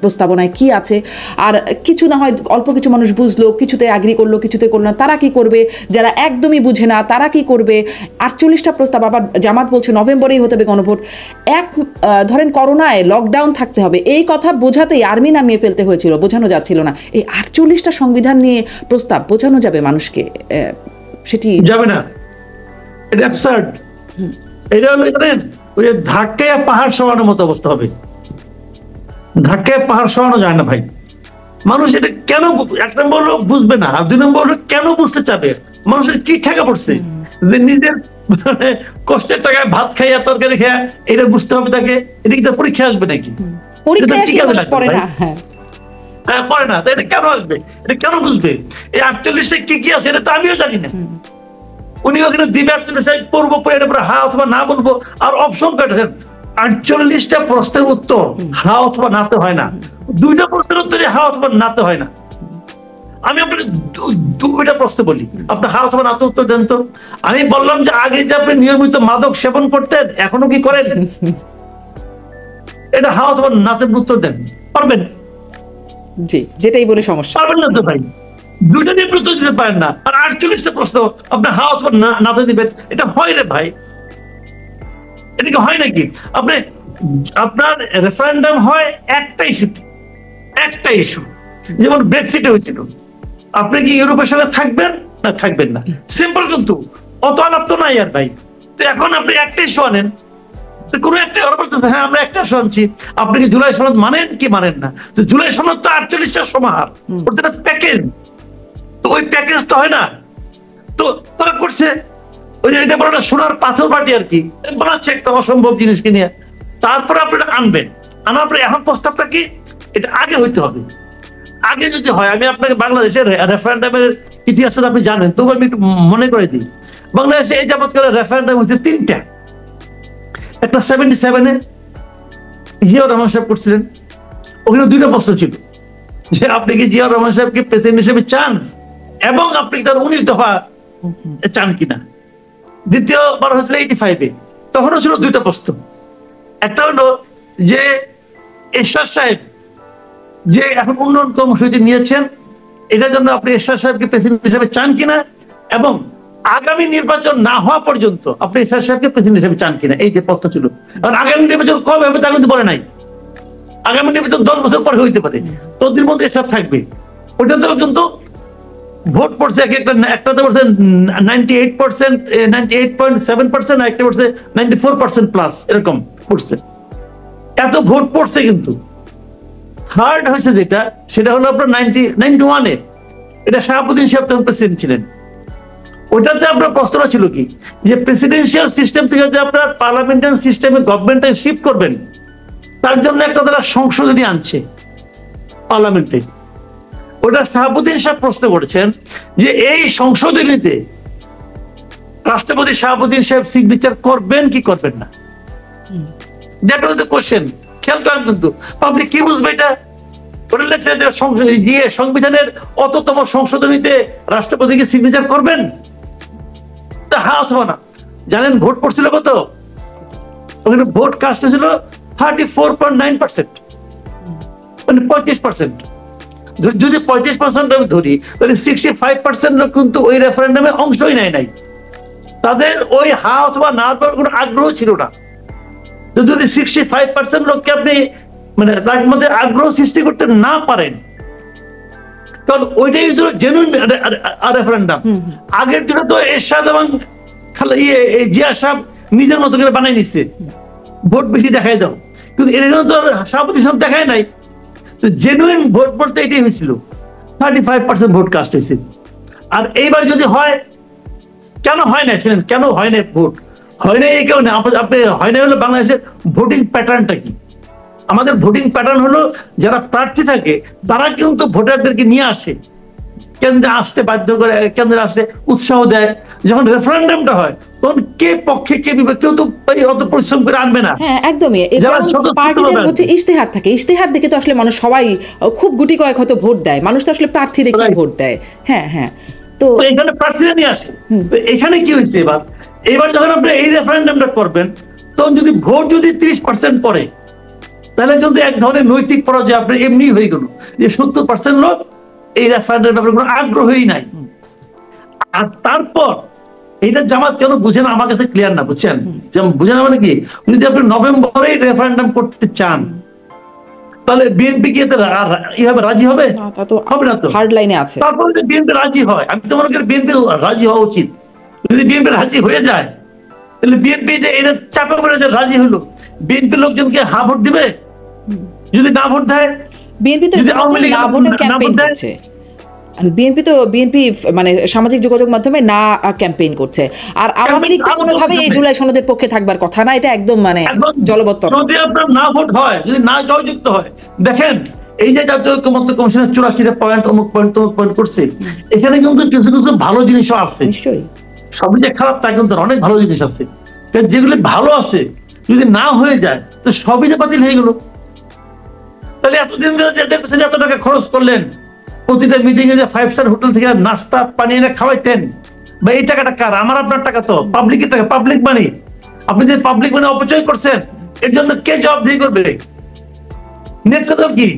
প্রস্তাবনায় কি আছে, আর কিছু না হয় অল্প কিছু মানুষ বুঝলো, কিছুতে এগ্রি করলো, কিছুতে করলো না, তারা কি করবে? যারা একদমই বুঝে না তারা কি করবে? 48টা প্রস্তাব, আবার জামাত বলছে নভেম্বরেই হতে হবে গণভোট। ধরেন করোনায় লকডাউন থাকতে হবে, এই কথা বোঝাতেই আর্মি নামিয়ে ফেলতে হয়েছিল, বোঝানো যাচ্ছিল না। এই 48টা সংবিধান নিয়ে প্রস্তাব বোঝানো যাবে মানুষকে? সেটি যাবে না, এটা অ্যাবসার্ড। এটা হলো ওই যে ধাক্কায় পাহাড় সরানোর মতো অবস্থা হবে। ধাক্কায় পাহাড় সরানো যায় না ভাই। মানুষ এটা কেন, এক নম্বর হলো বুঝবে না, আর 2 নম্বর হলো কেন বুঝতে চাবে? মানুষের কি ঠেকা পড়ছে যে নিজের কষ্টের টাকায় ভাত খাইয়া তরকারি খাইয়া এটা বুঝতে হবে তাকে? এটা কি তার পরীক্ষা আসবে নাকি? পড়ে না, হ্যাঁ পড়ে না, এটা কেন আসবে? এটা কেন বুঝবে? এই 48টা কি কি আছে এটা তো আমিও জানি না। উনি ওখানে দিবে 48 পড়বো, পড়ে হ্যাঁ অথবা না বলবো, আর অপশন কাটেন। 48টা প্রশ্নের উত্তর হ্যাঁ অথবা নাতে হয় না, 2টা প্রশ্নের উত্তরে হ্যাঁ অথবা নাতে হয় না। আমি আপনাকে 2টা প্রশ্ন বলি, আপনি হ্যাঁ অথবা নাতে উত্তর দেন তো। আমি বললাম যে আগে যে আপনি নিয়মিত মাদক সেবন করতেন, এখনো কি করেন? এটা হ্যাঁ অথবা নাতে উত্তর দেন, পারবেন? জি, যেটাই বলে সমস্যা। পারবেন না তো ভাই, 2টা নিয়ে উত্তর দিতে পারেন না, আর 48টা প্রশ্ন আপনি হ্যাঁ অথবা নাতে দিবেন। এটা হয় রে ভাই? এটা কি হয় নাকি? আপনার রেফারেন্ডাম হয় একটা ইস্যু, যেমন ব্রেক্সিট হয়েছিল, আপনি কি ইউরোপের সাথে থাকবেন না থাকবেন না, সিম্পল। কিন্তু অত আলাপ তো নাই আর ভাই। তো এখন আপনি একটা ইস্যু আনেন, তো কোনো একটা ওরা বলতেছে হ্যাঁ আমরা একটা ইস্যু আনছি, আপনি কি জুলাই সনদ মানেন কি মানেন না? তো জুলাই সনদ তো 48টার সমাহার, ওটা প্যাকেজ। তো ওই প্যাকেজ তো হয় না। তো তারা করছে ওই যে এটা বলে না সোনার পাথর বাটি আর কি, বানাচ্ছে একটা অসম্ভব জিনিসকে নিয়ে। তারপরে আপনি এটা আনবেন, আনার পরে এখন প্রস্তাবটা কি, এটা আগে হইতে হবে। আগে যদি হয়, আমি আপনাকে বাংলাদেশের রেফারেন্ডামের ইতিহাসটা আপনি জানেন, তবু আমি একটু মনে করে দিই। বাংলাদেশে এই যাবৎকালে রেফারেন্ডাম হচ্ছে 3টা। একটা 77-এ জিয়াউর রহমান সাহেব করছিলেন, ওখানে 2টা প্রশ্ন ছিল, যে আপনি কি জিয়াউর রহমান সাহেবকে প্রেসিডেন্ট হিসেবে চান এবং আপনি তার 19 দফা চান কিনা। দ্বিতীয়বার হয়েছিল 85-এ, তখনও ছিল 2টা প্রশ্ন। একটা হলো যে এরশাদ সাহেব যে এখন উন্নয়ন কর্মসূচি নিয়েছেন, এটার জন্য আপনি এরশাদ সাহেবকে প্রেসিডেন্ট হিসেবে চান কিনা, এবং আগামী নির্বাচন না হওয়া পর্যন্ত আপনি এরশাদ সাহেবকে প্রেসিডেন্ট হিসেবে চান কিনা। এই যে প্রশ্ন ছিল। আর আগামী নির্বাচন কবে হবে তা কিন্তু বলে নাই। আগামী নির্বাচন 10 বছর পরে হইতে পারে, ততদিন মধ্যে এরশাদ থাকবে। ওইটা তো কিন্তু ভোট পড়ছে একটাতে পড়ছে 98%, 98.7%, একটা পড়ছে 94% প্লাস, এরকম পড়ছে। এত ভোট পড়ছে, কিন্তু থার্ড হয়েছে যেটা, সেটা হলো আপনার 91-এ, এটা শাহাবুদ্দিন সাহেব তখন প্রেসিডেন্ট ছিলেন। ওটাতে আপনার প্রশ্নটা ছিল কি, যে প্রেসিডেন্সিয়াল সিস্টেম থেকে যে আপনার পার্লামেন্টারি সিস্টেমে গভর্নমেন্টে শিফট করবেন, তার জন্য একটা তারা সংশোধনী আনছে পার্লামেন্টে। ওটা শাহাবুদ্দিন সাহেব প্রশ্ন করেছেন যে এই সংশোধনীতে রাষ্ট্রপতি শাহাবুদ্দিন সাহেব সিগনেচার করবেন কি করবেন না। That was the question. খেয়াল করেন, কিন্তু পাবলিক কি বুঝবে এটা? ওটা লেগেছে যে সংবিধানের অততম সংশোধনীতে রাষ্ট্রপতিকে সিগনেচার করবেন, তা হ্যাঁ অথবা না। জানেন ভোট পড়ছিল কত? ওখানে ভোট কাস্ট হয়েছিল 34.9%, মানে 35%। যদি 35% আমি ধরি, তাহলে 65% লোক কিন্তু ওই রেফারেন্ডামে অংশই নাই। তাদের ওই হা অথবা না দেওয়ার কোনো আগ্রহ ছিল না। তো যদি 65% লোককে আপনি মানে তার মধ্যে আগ্রহ সৃষ্টি করতে না পারেন, কারণ ওইটাই ছিল জেনুইন রেফারেন্ডাম। আগের দিনে তো এরশাদ এবং জিয়া সাহেব নিজের মতো করে বানাই নিচ্ছে, ভোট বেশি দেখাই দাও, কিন্তু এর জন্য তো সভাপতি সব দেখায় নাই। জেনুইন ভোট বলতে এটাই হয়েছিল, 35% ভোট কাস্ট হয়েছে। আর এইবার যদি হয়, কেন হয় না শুনেন, কেন হয় না ভোট? হয় না এই কারণে, আপনি হয় না হলো বাংলাদেশের ভোটিং প্যাটার্নটা কি। আমাদের ভোটিং প্যাটার্ন হলো যারা প্রার্থী থাকে তারা কিন্তু ভোটারদেরকে নিয়ে আসে, কেন্দ্রে আসতে বাধ্য করে, কেন্দ্রে আসতে উৎসাহ দেয়। যখন রেফারেন্ডামটা হয় তখন কে পক্ষে কে বিপক্ষে, কেউ তো অত পরিশ্রম করে আনবে না। হ্যাঁ একদমই। পার্টিদের হচ্ছে ইশতেহার থাকে, ইশতেহার দেখে তো আসলে মানুষ সবাই খুব গুটি কয়েক হয়তো ভোট দেয়, মানুষ তো আসলে প্রার্থী দেখে ভোট দেয়। হ্যাঁ হ্যাঁ। তো এখানে প্রার্থীরা নিয়ে আসে। এখানে কি হয়েছে, এবার যখন আপনি এই রেফারেন্ডামটা করবেন, তখন যদি ভোট যদি 30% পড়ে, তাহলে কিন্তু এক ধরনের নৈতিক পরাজয় আপনার এমনি হয়ে গেল, যে 70% লোক এই রেফারেন্ডামের ব্যাপারে কোনো আগ্রহই নাই। আর তারপর এইটা জামাত কেন বুঝে না, আমার কাছে ক্লিয়ার না, বুঝছেন? বুঝে না মানে কি, যদি আপনি নভেম্বরে রেফারেন্ডাম করতে চান, তাহলে বিএনপি কি এভাবে রাজি হবে? হবে না তো, হার্ড লাইনে আছে। তারপর যদি বিএনপি রাজি হয়, আমি তো মনে করি বিএনপি রাজি হওয়া উচিত। যদি বিএনপি রাজি হয়ে যায়, তাহলে বিএনপি যে এটা চাপে পড়ে যে রাজি হলো, বিএনপি লোকজনকে হা ভোট দিবে। যদি না ভোট দেয়, বিএনপি তো না ভোটের ক্যাম্পেইন করছে। বিএনপি মানে সামাজিক যোগাযোগ মাধ্যমে না ক্যাম্পেইন করছে। আর আওয়ামী লীগ তো কোনোভাবে এই জুলাই সনদের পক্ষে থাকবার কথা না, এটা একদম মানে জলবদ্ধ। যদি আপনার না ভোট হয়, যদি না জয়যুক্ত হয়, দেখেন এই যে জাতীয় ঐক্যমত্য কমিশনের 84টা পয়েন্ট অমুক পয়েন্ট করছে, এখানে কিন্তু কিছু কিছু ভালো জিনিসও আছে। নিশ্চয়ই সবই যে খারাপ তা কিন্তু, অনেক ভালো জিনিস আছে। যেগুলি ভালো আছে যদি না হয়ে যায়, তো সবই যে বাতিল হয়ে গেল। তাহলে এতদিন ধরে যে দেখছেন এত টাকা খরচ করলেন, প্রতিটা মিটিং এ যে 5 স্টার হোটেল থেকে নাস্তা পানি এনে খাওয়াইতেন, বা এই টাকাটা কার? আমার আপনার টাকা তো, পাবলিকের টাকা, পাবলিক মানি। আপনি যে পাবলিক মানি অপচয় করছেন, এর জন্য কে জবাবদিহি করবে? নেটটা দল কি?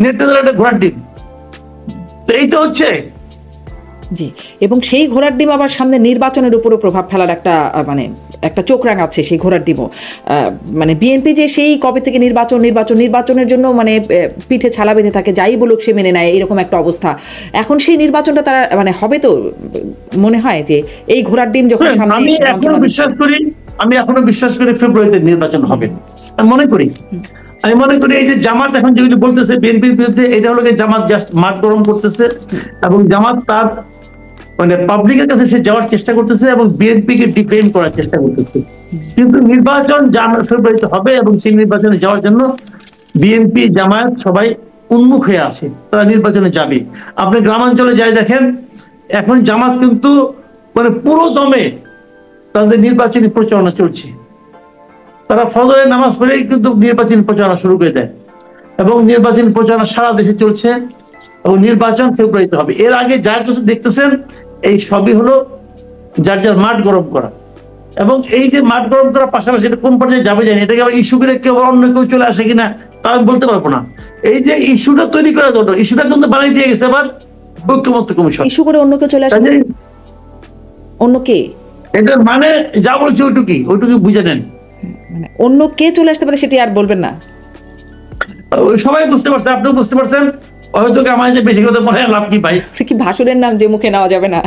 নেটটা দল একটা ঘোড়ার ডিম। তো এই তো হচ্ছে জি, এবং সেই ঘোড়ার ডিম আবার সামনে নির্বাচনের উপরও প্রভাব ফেলার একটা মানে একটা চোখ রাঙাচ্ছে সেই ঘোড়ার ডিমও। মানে বিএনপি যে সেই কবে থেকে নির্বাচনের জন্য মানে পিঠে ছালা বেঁধে থাকে, যাই বলুক সে মেনে নেয়, এরকম একটা অবস্থা। এখন সেই নির্বাচনটা তারা মানে হবে তো মনে হয় যে এই ঘোড়ার ডিম যখন সামনে। আমি এখনো বিশ্বাস করি ফেব্রুয়ারিতে নির্বাচন হবে। আমি মনে করি এই যে জামাত এখন যেগুলি বলতেছে বিএনপির বিরুদ্ধে, এটা হলো জামাত জাস্ট মাঠ গরম করতেছে, এবং জামাত তার মানে পাবলিকের কাছে সে যাওয়ার চেষ্টা করতেছে এবং বিএনপিকে ডিফেন্ড করার চেষ্টা করতেছে। কিন্তু নির্বাচন ফেব্রুয়ারিতে হবে এবং সেই নির্বাচনে যাওয়ার জন্য বিএনপি জামায়াত সবাই উন্মুখ হয়ে আছে, তারা নির্বাচনে যাবে। আপনি গ্রামাঞ্চলে যাই দেখেন, এখন জামাত কিন্তু মানে পুরো দমে তাদের নির্বাচনী প্রচারণা চলছে। তারা ফজরের নামাজ পড়েই কিন্তু নির্বাচনী প্রচারণা শুরু করে দেয়, এবং নির্বাচনী প্রচারণা সারা দেশে চলছে, এবং নির্বাচন ফেব্রুয়ারিতে হবে। এর আগে যা কিছু দেখতেছেন এই সবই হলো যার যার মাঠ গরম করা। এবং এই যে মাঠ গরম করার পাশাপাশি এটা কোন পর্যায়ে যাবে জানি, এটাকে আবার ইস্যু করে কেউ অন্য কেউ চলে আসে কিনা তা আমি বলতে পারবো না। এই যে ইস্যুটা তৈরি করার জন্য, ইস্যুটা কিন্তু বানিয়ে দিয়ে গেছে আবার ঐক্যমত্য কমিশন। ইস্যু করে অন্য কেউ চলে আসে, অন্য কে? এটার মানে যা বলছে ওইটুকুই বুঝে নেন। মানে অন্য কে চলে আসতে পারে সেটি আর বলবেন না। সবাই বুঝতে পারছে, আপনিও বুঝতে পারছেন, হয়তো আমার যে বেশি কথা বলে লাভ কি ভাই? কি ভাসুরের নাম যে মুখে নেওয়া যাবে না?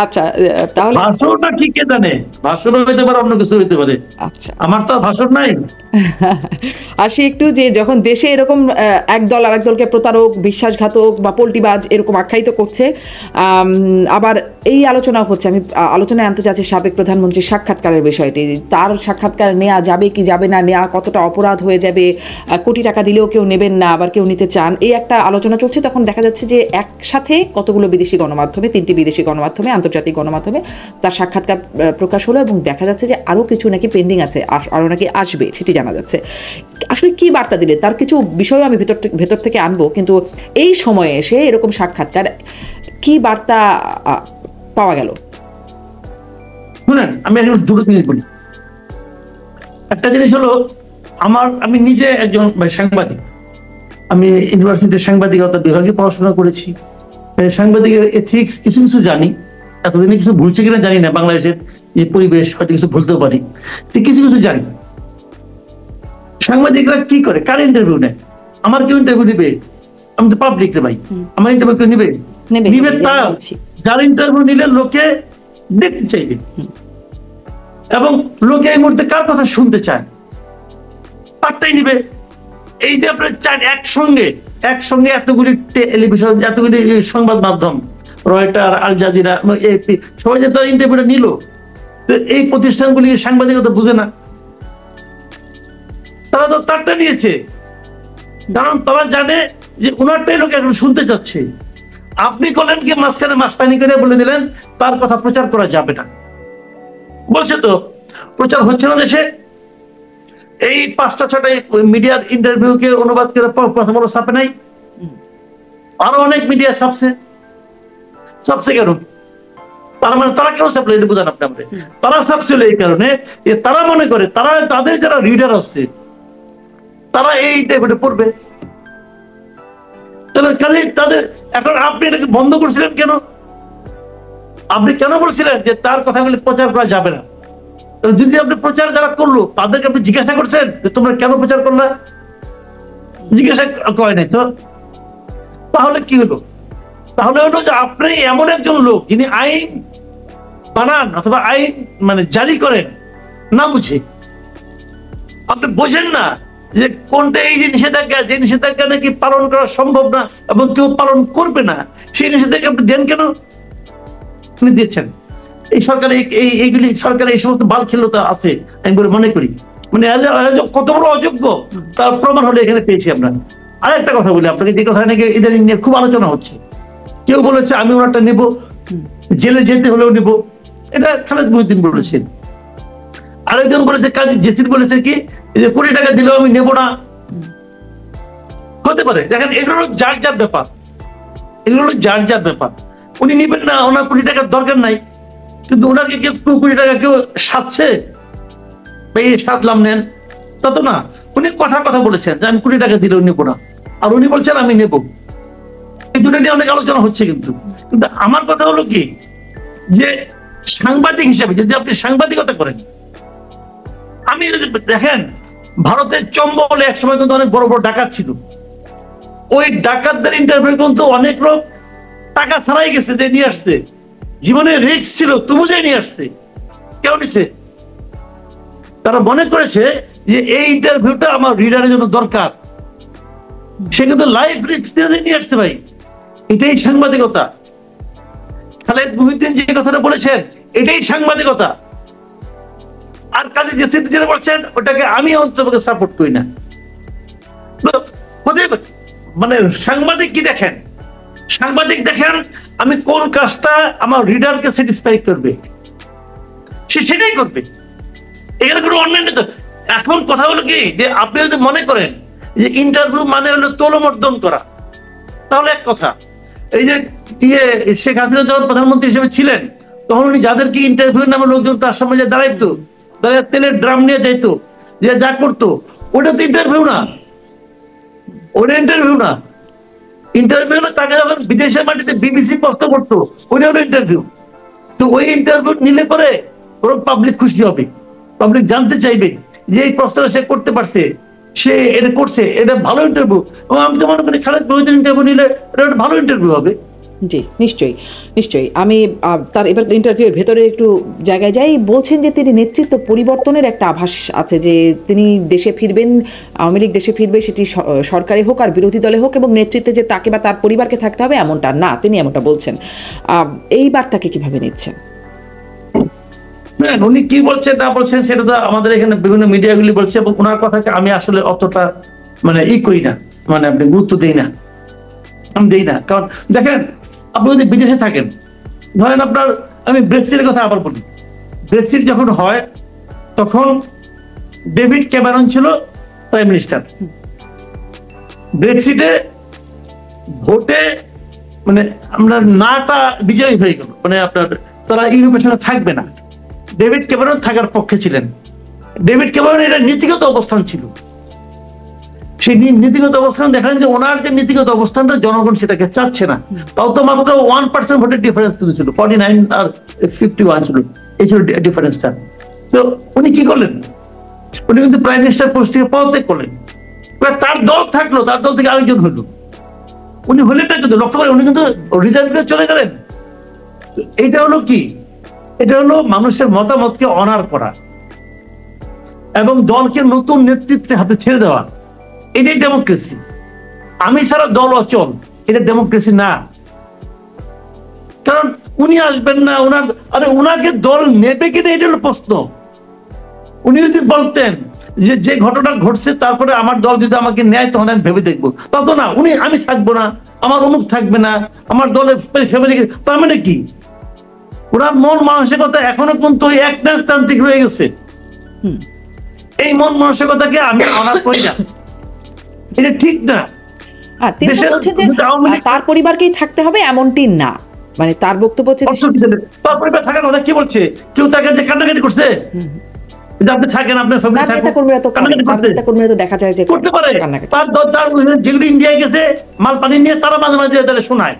আচ্ছা, তাহলে ভাষণটা কি কে জানে, ভাষণ হইতে পারে, অন্য কিছু হইতে পারে। আচ্ছা, আমার তো ভাষণ নাই। আসি একটু যে যখন দেশে এরকম এক দল আরেক দলকে প্রতারক, বিশ্বাসঘাতক বা পল্টিবাজ এরকম আখ্যায়িত করছে, আবার এই আলোচনা হচ্ছে, আমি আলোচনায় আনতে চাচ্ছি সাবেক প্রধানমন্ত্রীর সাক্ষাৎকারের বিষয়টি। তার সাক্ষাৎকার নেওয়া যাবে কি যাবে না, নেওয়া কতটা অপরাধ হয়ে যাবে, কোটি টাকা দিলেও কেউ নেবেন না, আবার কেউ নিতে চান, এই একটা আলোচনা চলছে। তখন দেখা যাচ্ছে যে একসাথে কতগুলো বিদেশি গণমাধ্যমে, 3টি বিদেশি গণমাধ্যমে, আন্তর্জাতিক গণমাধ্যমে তার সাক্ষাৎকার প্রকাশ হলো, এবং দেখা যাচ্ছে যে আরও কিছু নাকি পেন্ডিং আছে, আরও নাকি আসবে, সেটি জানা যাচ্ছে। আসলে কি বার্তা দিলে, তার কিছু বিষয় আমি ভেতর থেকে আনবো, কিন্তু এই সময়ে এসে এরকম সাক্ষাৎকার কি বার্তা পাওয়া গেল? শুনেন, আমি এখন দুটো জিনিস বলি। একটা জিনিস হলো, আমি নিজে একজন সাংবাদিক, আমি ইউনিভার্সিটির সাংবাদিকতা বিভাগে পড়াশোনা করেছি, সাংবাদিকের এথিক্স কিছু কিছু জানি। এতদিনে কিছু ভুলছে কিনা জানি না, বাংলাদেশের যে পরিবেশ হয়তো কিছু ভুলতেও পারি, কিছু কিছু জানি। সাংবাদিকরা কি করে, কার ইন্টারভিউ নেয়? আমার কেউ ইন্টারভিউ নিবে? আমি তো পাবলিক রে ভাই, আমার ইন্টারভিউ কেউ নিবে? নিবে তার যার ইন্টারভিউ নিলে লোকে দেখতে চাইবে, এবং লোকে এই মুহূর্তে কার কথা শুনতে চায় তারটাই নিবে। এই যে আপনার একসঙ্গে এতগুলি টেলিভিশন, এতগুলি সংবাদ মাধ্যম, রয়টার, আল জাজিরা, এপি, সবাই যে তার ইন্টারভিউটা নিল, তো এই প্রতিষ্ঠানগুলি সাংবাদিকতা বুঝে না, তারা তো তারটা নিয়েছে, কারণ তারা জানে যে ওনারটাই লোক এখন শুনতে চাচ্ছে। আপনি করলেন কি, মাঝখানে মাস্তানি করে বলে দিলেন তার কথা প্রচার করা যাবে না, বলছে তো প্রচার হচ্ছে না দেশে। এই 5টা-6টা মিডিয়ার ইন্টারভিউ কে অনুবাদ করে প্রথম আলো ছাপে নাই, আরো অনেক মিডিয়া ছাপছে কেন? তার মানে তারা কেউ ছাপলে, এটা বোঝান আপনি আমাদের। তারা ছাপছিল এই কারণে যে তারা মনে করে তাদের যারা রিডার আছে তারা এই ইন্টারভিউটা পড়বে। তাহলে কাজে তাদের এখন আপনি এটাকে বন্ধ করছিলেন কেন? আপনি কেন বলছিলেন যে তার কথাগুলি প্রচার করা যাবে না? যদি আপনি প্রচার যারা করলো তাদেরকে আপনি জিজ্ঞাসা করছেন যে তোমরা কেন প্রচার করলা? জিজ্ঞাসা করে নাই তো। তাহলে কি হলো? তাহলে হলো যে আপনি এমন একজন লোক যিনি আইন বানান অথবা আইন মানে জারি করেন না বুঝে, আপনি বোঝেন না যে কোনটা এই যে নিষেধাজ্ঞা, যে নিষেধাজ্ঞা নাকি পালন করা সম্ভব না এবং কেউ পালন করবে না, সেই নিষেধাজ্ঞা আপনি দেন কেন? আপনি দিচ্ছেন। এই সরকার এইগুলি সরকারের এই সমস্ত বালখিল্যতা আছে আমি বলে মনে করি। মানে কত বড় অযোগ্য তার প্রমাণ হলে এখানে পেয়েছি আমরা। আর একটা কথা বলি আপনাকে, যে কথা নাকি ইদানিং নিয়ে খুব আলোচনা হচ্ছে, কেউ বলেছে আমি ওনারটা নেব, জেলে যেতে হলেও নেব, এটা খালেদ মহিউদ্দিন বলেছেন। আরেকজন বলেছে, কাজী জেসির বলেছে কি যে কোটি টাকা দিলেও আমি নেব না। হতে পারে, দেখেন এগুলো যার যার ব্যাপার, উনি নিবেন না, ওনার কোটি টাকার দরকার নাই, কিন্তু ওনাকে কেউ কোটি টাকা কেউ সাধছে, সাধলাম নেন তা তো না। উনি কথা বলেছেন যে আমি কোটি টাকা দিলেও নেবো না, আর উনি বলছেন আমি নেব। এই দুটো নিয়ে অনেক আলোচনা হচ্ছে, কিন্তু কিন্তু আমার কথা হলো কি, যে সাংবাদিক হিসাবে যদি আপনি সাংবাদিকতা করেন, আমি যদি দেখেন ভারতের চম্বলে একসময় কিন্তু অনেক বড় বড় ডাকাত ছিল, ওই ডাকাতদের ইন্টারভিউ কিন্তু অনেক লোক টাকা ছাড়াই গেছে, যে নিয়ে আসছে, জীবনে রিস্ক ছিল তবু যে নিয়ে আসছে, কেউ নিছে, তারা মনে করেছে যে এই ইন্টারভিউটা আমার রিডারের জন্য দরকার, সে কিন্তু লাইফ রিস্ক দিয়ে নিয়ে আসছে ভাই। এটাই সাংবাদিকতা। খালেদ মুহিউদ্দিন যে কথাটা বলেছেন এটাই সাংবাদিকতা। আর কাজে যে স্থিতি যেটা বলছেন ওটাকে আমি অন্ততপক্ষে সাপোর্ট করি না। মানে সাংবাদিক কি দেখেন, সাংবাদিক দেখেন আমি কোন কাজটা আমার রিডারকে স্যাটিসফাই করবে, সে সেটাই করবে, এখানে কোনো অন্যান্য। এখন কথা হলো কি, যে আপনি যদি মনে করেন যে ইন্টারভিউ মানে হলো তোলমর্দন করা, তাহলে এক কথা। এই যে শেখ হাসিনা যখন প্রধানমন্ত্রী হিসেবে ছিলেন, তখন উনি যাদেরকে ইন্টারভিউ নামে লোকজন তার সামনে যে দাঁড়াইতো, দাঁড়িয়ে তেলের ড্রাম নিয়ে যাইতো, যে যা করতো, ওটা তো ইন্টারভিউ না, ওটা ইন্টারভিউ না। ইন্টারভিউ হলো তাকে যখন বিদেশের মাটিতে বিবিসি প্রশ্ন করতো, ওটা হলো ইন্টারভিউ। তো ওই ইন্টারভিউ নিলে পরে ওর পাবলিক খুশি হবে, পাবলিক জানতে চাইবে যে এই প্রশ্নটা সে করতে পারছে, সে এটা করছে, এটা ভালো ইন্টারভিউ। এবং আমি তো মনে করি খালেদ মুহিউদ্দিন ইন্টারভিউ নিলে এটা একটা ভালো ইন্টারভিউ হবে। জি, নিশ্চয়ই নিশ্চয়ই। আমি তার এবার ইন্টারভিউর ভেতরে একটু জায়গায় যাই। বলছেন যে তিনি নেতৃত্ব পরিবর্তনের একটা আভাস আছে, যে তিনি দেশে ফিরবেন, আওয়ামী লীগ দেশে ফিরবে, সেটি সরকারে হোক আর বিরোধী দলে হোক, এবং নেতৃত্বে যে তাকে বা তার পরিবারকে থাকতে হবে এমনটা না, তিনি এমনটা বলছেন। এই বার্তাকে কিভাবে নিচ্ছেন? উনি কি বলছেন না বলছেন সেটা তো আমাদের এখানে বিভিন্ন মিডিয়াগুলি বলছে, এবং ওনার কথাকে আমি আসলে অতটা মানে করি না, মানে আপনি গুরুত্ব দেই না, আমি দেই না। কারণ দেখেন, আপনি যদি বিদেশে থাকেন, ধরেন আপনার, আমি ব্রেক্সিটের কথা আবার বলি, ব্রেক্সিট যখন হয় তখন ডেভিড ক্যামেরন ছিল প্রাইম মিনিস্টার। ব্রেক্সিটে ভোটে মানে আমরা নাটা বিজয়ী হয়ে গেল, মানে আপনার তারা ইউরোপের সঙ্গে থাকবে না। ডেভিড ক্যামেরন থাকার পক্ষে ছিলেন। ডেভিড ক্যামেরন এটা নীতিগত অবস্থান ছিল, সেই নীতিগত অবস্থান দেখেন যে ওনার যে নীতিগত অবস্থানটা জনগণ সেটাকে চাচ্ছে না। তাও তো মাত্র 1% ভোটের ডিফারেন্স ছিল, 49 আর 51 ছিল, এই ছিল ডিফারেন্সটা। তো উনি কি করলেন, উনি কিন্তু প্রাইম মিনিস্টার পোস্ট থেকে পদত্যাগ করলেন। তার দল থাকলো, তার দল থেকে আরেকজন হলো, উনি হলেন না, কিন্তু লক্ষ্য করে উনি কিন্তু রিজাইন করে চলে গেলেন। এটা হলো কি, এটা হলো মানুষের মতামতকে অনার করা এবং দলকে নতুন নেতৃত্বের হাতে ছেড়ে দেওয়া, এটাই ডেমোক্রেসি। আমি ছাড়া দল অচল, এটা ডেমোক্রেসি না। কারণ উনি আসবেন না, উনাকে দল নেবে কিনা এটা হলো প্রশ্ন। উনি যদি বলতেন যে যে ঘটনা ঘটছে তারপরে আমার দল যদি আমাকে নেয় তখন আমি ভেবে দেখবো, তা তো না। উনি আমি থাকবো না, আমার অমুক থাকবে না, আমার দলের ফ্যামিলি, তার মানে কি ওনার মন মানসিকতা এখনো কিন্তু একনায়কতান্ত্রিক রয়ে গেছে। এই মন মানসিকতাকে আমি অনার করি না, এটা ঠিক না। তিনি বলছেন যে তার পরিবারকেই থাকতে হবে এমনটি না, মানে তার বক্তব্য হচ্ছে তার পরিবার থাকার কথা কি বলছে, কেউ তাকে যে কান্নাকাটি করছে, আপনি থাকেন আপনার ফ্যামিলি কর্মীরা তো দেখা যায় যে করতে পারে। তার যেগুলো ইন্ডিয়ায় গেছে মাল পানি নিয়ে, তারা মাঝে মাঝে তারা শোনায়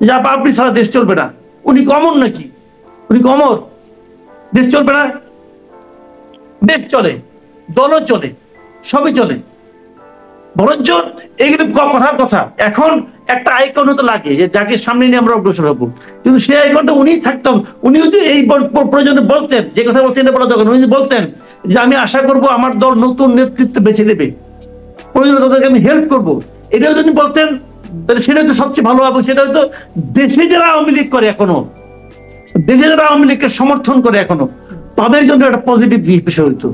যে আপনি ছাড়া দেশ চলবে না। উনি কমর নাকি, উনি কমর, দেশ চলবে না? দেশ চলে, দলও চলে, সবই চলে। বরঞ্চ এইগুলো কথার কথা। এখন একটা আইকন তো লাগে যে যাকে সামনে নিয়ে আমরা অগ্রসর হবো, কিন্তু সেই আইকনটা উনি থাকতাম। উনি যদি এই প্রয়োজনে বলতেন, যে কথা বলছেন এটা বলা দরকার, উনি বলতেন যে আমি আশা করব আমার দল নতুন নেতৃত্ব বেছে নেবে, প্রয়োজনে তাদেরকে আমি হেল্প করবো, এটাও যদি বলতেন তাহলে সেটা তো সবচেয়ে ভালো হবে। সেটা হয়তো দেশে যারা আওয়ামী লীগ করে এখনো, দেশে যারা আওয়ামী লীগকে সমর্থন করে এখনো, তাদের জন্য একটা পজিটিভ বিষয় হইতো।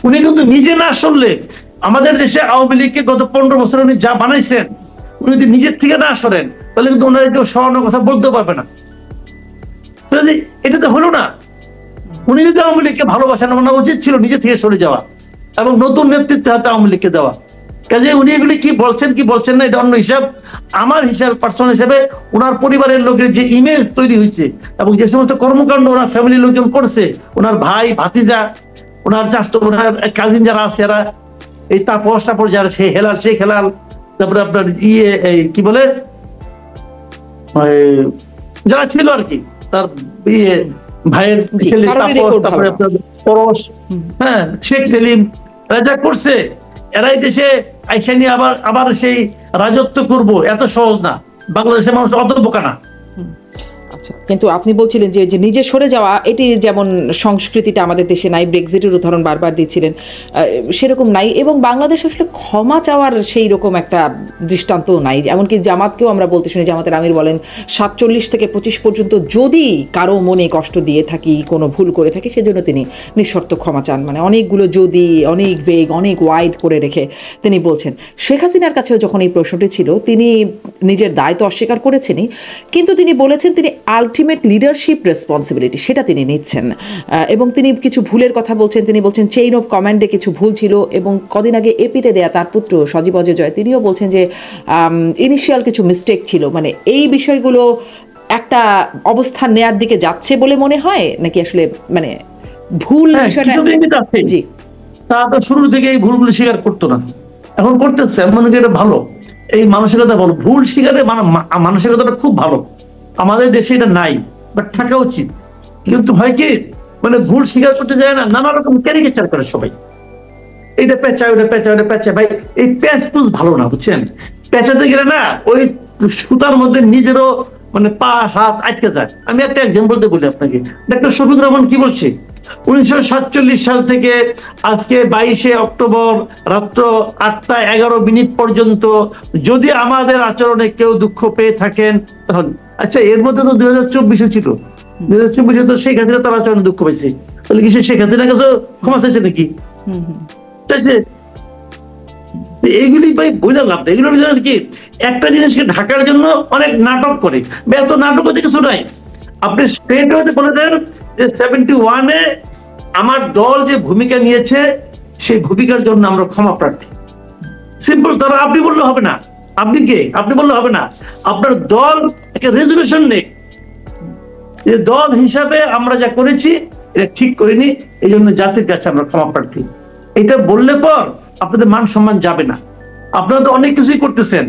উনি কিন্তু নিজে না শুনলে, আমাদের দেশে আওয়ামী লীগকে গত 15 বছর উনি যা বানাইছেন, উনি যদি নিজের থেকে না সরেন তাহলে কিন্তু ওনারা কেউ সরানোর কথা বলতেও পারবে না। এটা তো হলো না। উনি যদি আওয়ামী লীগকে ভালোবাসেন, ওনার উচিত ছিল নিজে থেকে সরে যাওয়া এবং নতুন নেতৃত্বের হাতে আওয়ামী লীগকে দেওয়া। কাজে উনি এগুলি কি বলছেন না এটা অন্য হিসাব। আমার হিসাব, পার্সোনাল হিসাবে ওনার পরিবারের লোকের যে ইমেজ তৈরি হয়েছে এবং যে সমস্ত কর্মকাণ্ড ওনার ফ্যামিলির লোকজন করছে, ওনার ভাই ভাতিজা, ওনার চাচতো, ওনার কাজিন যারা আছে, এরা এই তাপস যারা, সেই হেলাল তারপরে আপনার কি বলে ওই যারা ছিল আর কি, তার ভাইয়ের জি, ছেলে কারোরই তাপস, record তারপরে ভালো না। আপনার পরশ, হ্যাঁ, শেখ সেলিম, এরা যা করছে, এরাই দেশে আইসা নিয়ে আবার সেই রাজত্ব করব, এত সহজ না। বাংলাদেশের মানুষ অত বোকা না। আচ্ছা, কিন্তু আপনি বলছিলেন যে যে নিজে সরে যাওয়া, এটি যেমন সংস্কৃতিটা আমাদের দেশে নাই, ব্রেক্সিটের উদাহরণ বারবার দিচ্ছিলেন, সেরকম নাই, এবং বাংলাদেশ আসলে ক্ষমা চাওয়ার সেই রকম একটা দৃষ্টান্ত নাই। এমনকি জামাতকেও আমরা বলতে শুনি, জামাতের আমির বলেন 47 থেকে 25 পর্যন্ত যদি কারো মনে কষ্ট দিয়ে থাকি, কোনো ভুল করে থাকি, সেজন্য তিনি নিঃশর্ত ক্ষমা চান। মানে অনেকগুলো যদি, অনেক ভেগ, অনেক ওয়াইড করে রেখে তিনি বলছেন। শেখ হাসিনার কাছেও যখন এই প্রশ্নটি ছিল, তিনি নিজের দায় তো অস্বীকার করেছেনই, কিন্তু তিনি বলেছেন তিনি আলটিমেট লিডারশিপ রেসপন্সিবিলিটি সেটা তিনি নিচ্ছেন, এবং তিনি কিছু ভুলের কথা বলছেন। তিনি বলছেন চেইন অফ কমান্ডে কিছু ভুল ছিল, এবং কদিন আগে এপিতে দেয়া তার পুত্র সজীব অজয়, তিনিও বলছেন যে ইনিশিয়াল কিছু মিস্টেক ছিল। মানে এই বিষয়গুলো একটা অবস্থান নেয়ার দিকে যাচ্ছে বলে মনে হয়, নাকি আসলে মানে ভুল বিষয়টা? জি, তারা তো শুরু থেকে এই ভুলগুলো স্বীকার করতো না, এখন করতেছে, মনে করি এটা ভালো। এই মানসিকতা ভালো, ভুল স্বীকারে মানসিকতাটা খুব ভালো। আমাদের দেশে এটা নাই, বাট থাকা উচিত। কিন্তু হয় কি, মানে ভুল স্বীকার করতে যায় না, নানা রকম ক্যারিকেচার করে সবাই, এইটা পেঁচা, ওইটা পেঁচা, ওইটা পেঁচা। ভাই, এই প্যাঁচ পুজ ভালো না, বুঝছেন? পেঁচাতে গেলে না ওই সুতার মধ্যে নিজেরও মানে পা হাত আটকে যায়। আমি একটা এক্সাম্পল দিয়ে বলি আপনাকে। ডক্টর শফিকুর রহমান কি বলছে, 1947 সাল থেকে আজকে 22শে অক্টোবর রাত্র 8টা 11 মিনিট পর্যন্ত যদি আমাদের আচরণে কেউ দুঃখ পেয়ে থাকেন তাহলে, আচ্ছা, এর মধ্যে তো 2024 ছিল, 2024 তো শেখ হাসিনা তার আচরণে দুঃখ পেয়েছে, তাহলে কি সে শেখ হাসিনার কাছে ক্ষমা চাইছে নাকি? চাইছে? এইগুলি ভাই বুঝলাম না, এগুলো কি একটা জিনিসকে ঢাকার জন্য অনেক নাটক করে, এত নাটক হতে কিছু নাই। আপনি স্ট্রেট হতে বলে দেন যে 71-এ আমার দল যে ভূমিকা নিয়েছে সেই ভূমিকার জন্য আমরা ক্ষমা প্রার্থী। সিম্পল। তারা আপনি বললে হবে না, আপনি কে, আপনি বললে হবে না, আপনার দল একটা রেজলিউশন নেই যে দল হিসাবে আমরা যা করেছি এটা ঠিক করিনি, এই জন্য জাতির কাছে আমরা ক্ষমা প্রার্থী। এটা বললে পর আপনাদের মান সম্মান যাবে না। আপনারা তো অনেক কিছুই করতেছেন,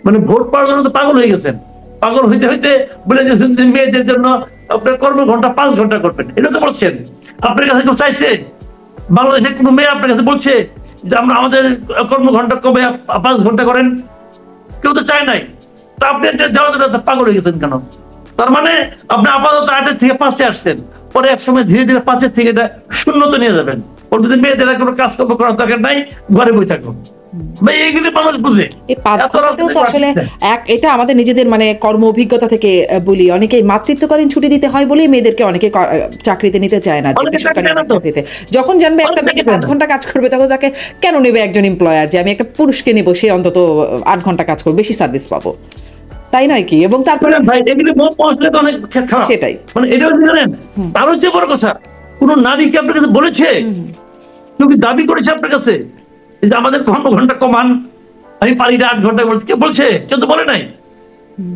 মানে ভোট পাওয়ার জন্য তো পাগল হয়ে গেছেন। পাগল হইতে হইতে বলে দিয়েছেন যে মেয়েদের জন্য আপনার কর্মঘন্টা 5 ঘন্টা করবেন, এটা তো বলছেন। আপনার কাছে কেউ চাইছে? বাংলাদেশের কোনো মেয়ে আপনার কাছে বলছে যে আমরা আমাদের কর্মঘন্টা কবে 5 ঘন্টা করেন? কেউ তো চায় নাই। তা আপনি এটা দেওয়ার জন্য পাগল হয়ে গেছেন কেন? তার মানে আপনি আপাতত 8 থেকে 5-এ আসছেন, পরে এক সময় ধীরে ধীরে 5 থেকে এটা 0-তে নিয়ে যাবেন। পরদিন মেয়েদের কোনো কাজকর্ম করার দরকার নাই, ঘরে বই থাকো। ভাই, এইগুলি মানুষ বুঝে। এই 5 ঘন্টাতেও তো আসলে এটা আমাদের নিজেদের মানে কর্ম অভিজ্ঞতা থেকে বলি, অনেকেই মাতৃত্বকালীন ছুটি দিতে হয় বলেই মেয়েদেরকে অনেকে চাকরিতে নিতে চায় না, যে বেসরকারি চাকরিতে। যখন জানবে একটা মেয়ে 5 ঘন্টা কাজ করবে, তখন তাকে কেন নেবে একজন এমপ্লয়ার, যে আমি একটা পুরুষকে নেবো, সে অন্তত 8 ঘন্টা কাজ করবে, বেশি সার্ভিস পাবো, তাই নয় কি? এবং তারপরে ভাই, এগুলি মন পৌঁছলে তো অনেক খারাপ। সেটাই, মানে এটাও জানেন, তার হচ্ছে বড় কথা, কোন নারী কি আপনার কাছে বলেছে, কেউ কি দাবি করেছে আপনার কাছে যে আমাদের কর্মঘন্টা কমান, আমি পারি না 8 ঘন্টা করতে? কে বলছে? কেউ তো বলে নাই।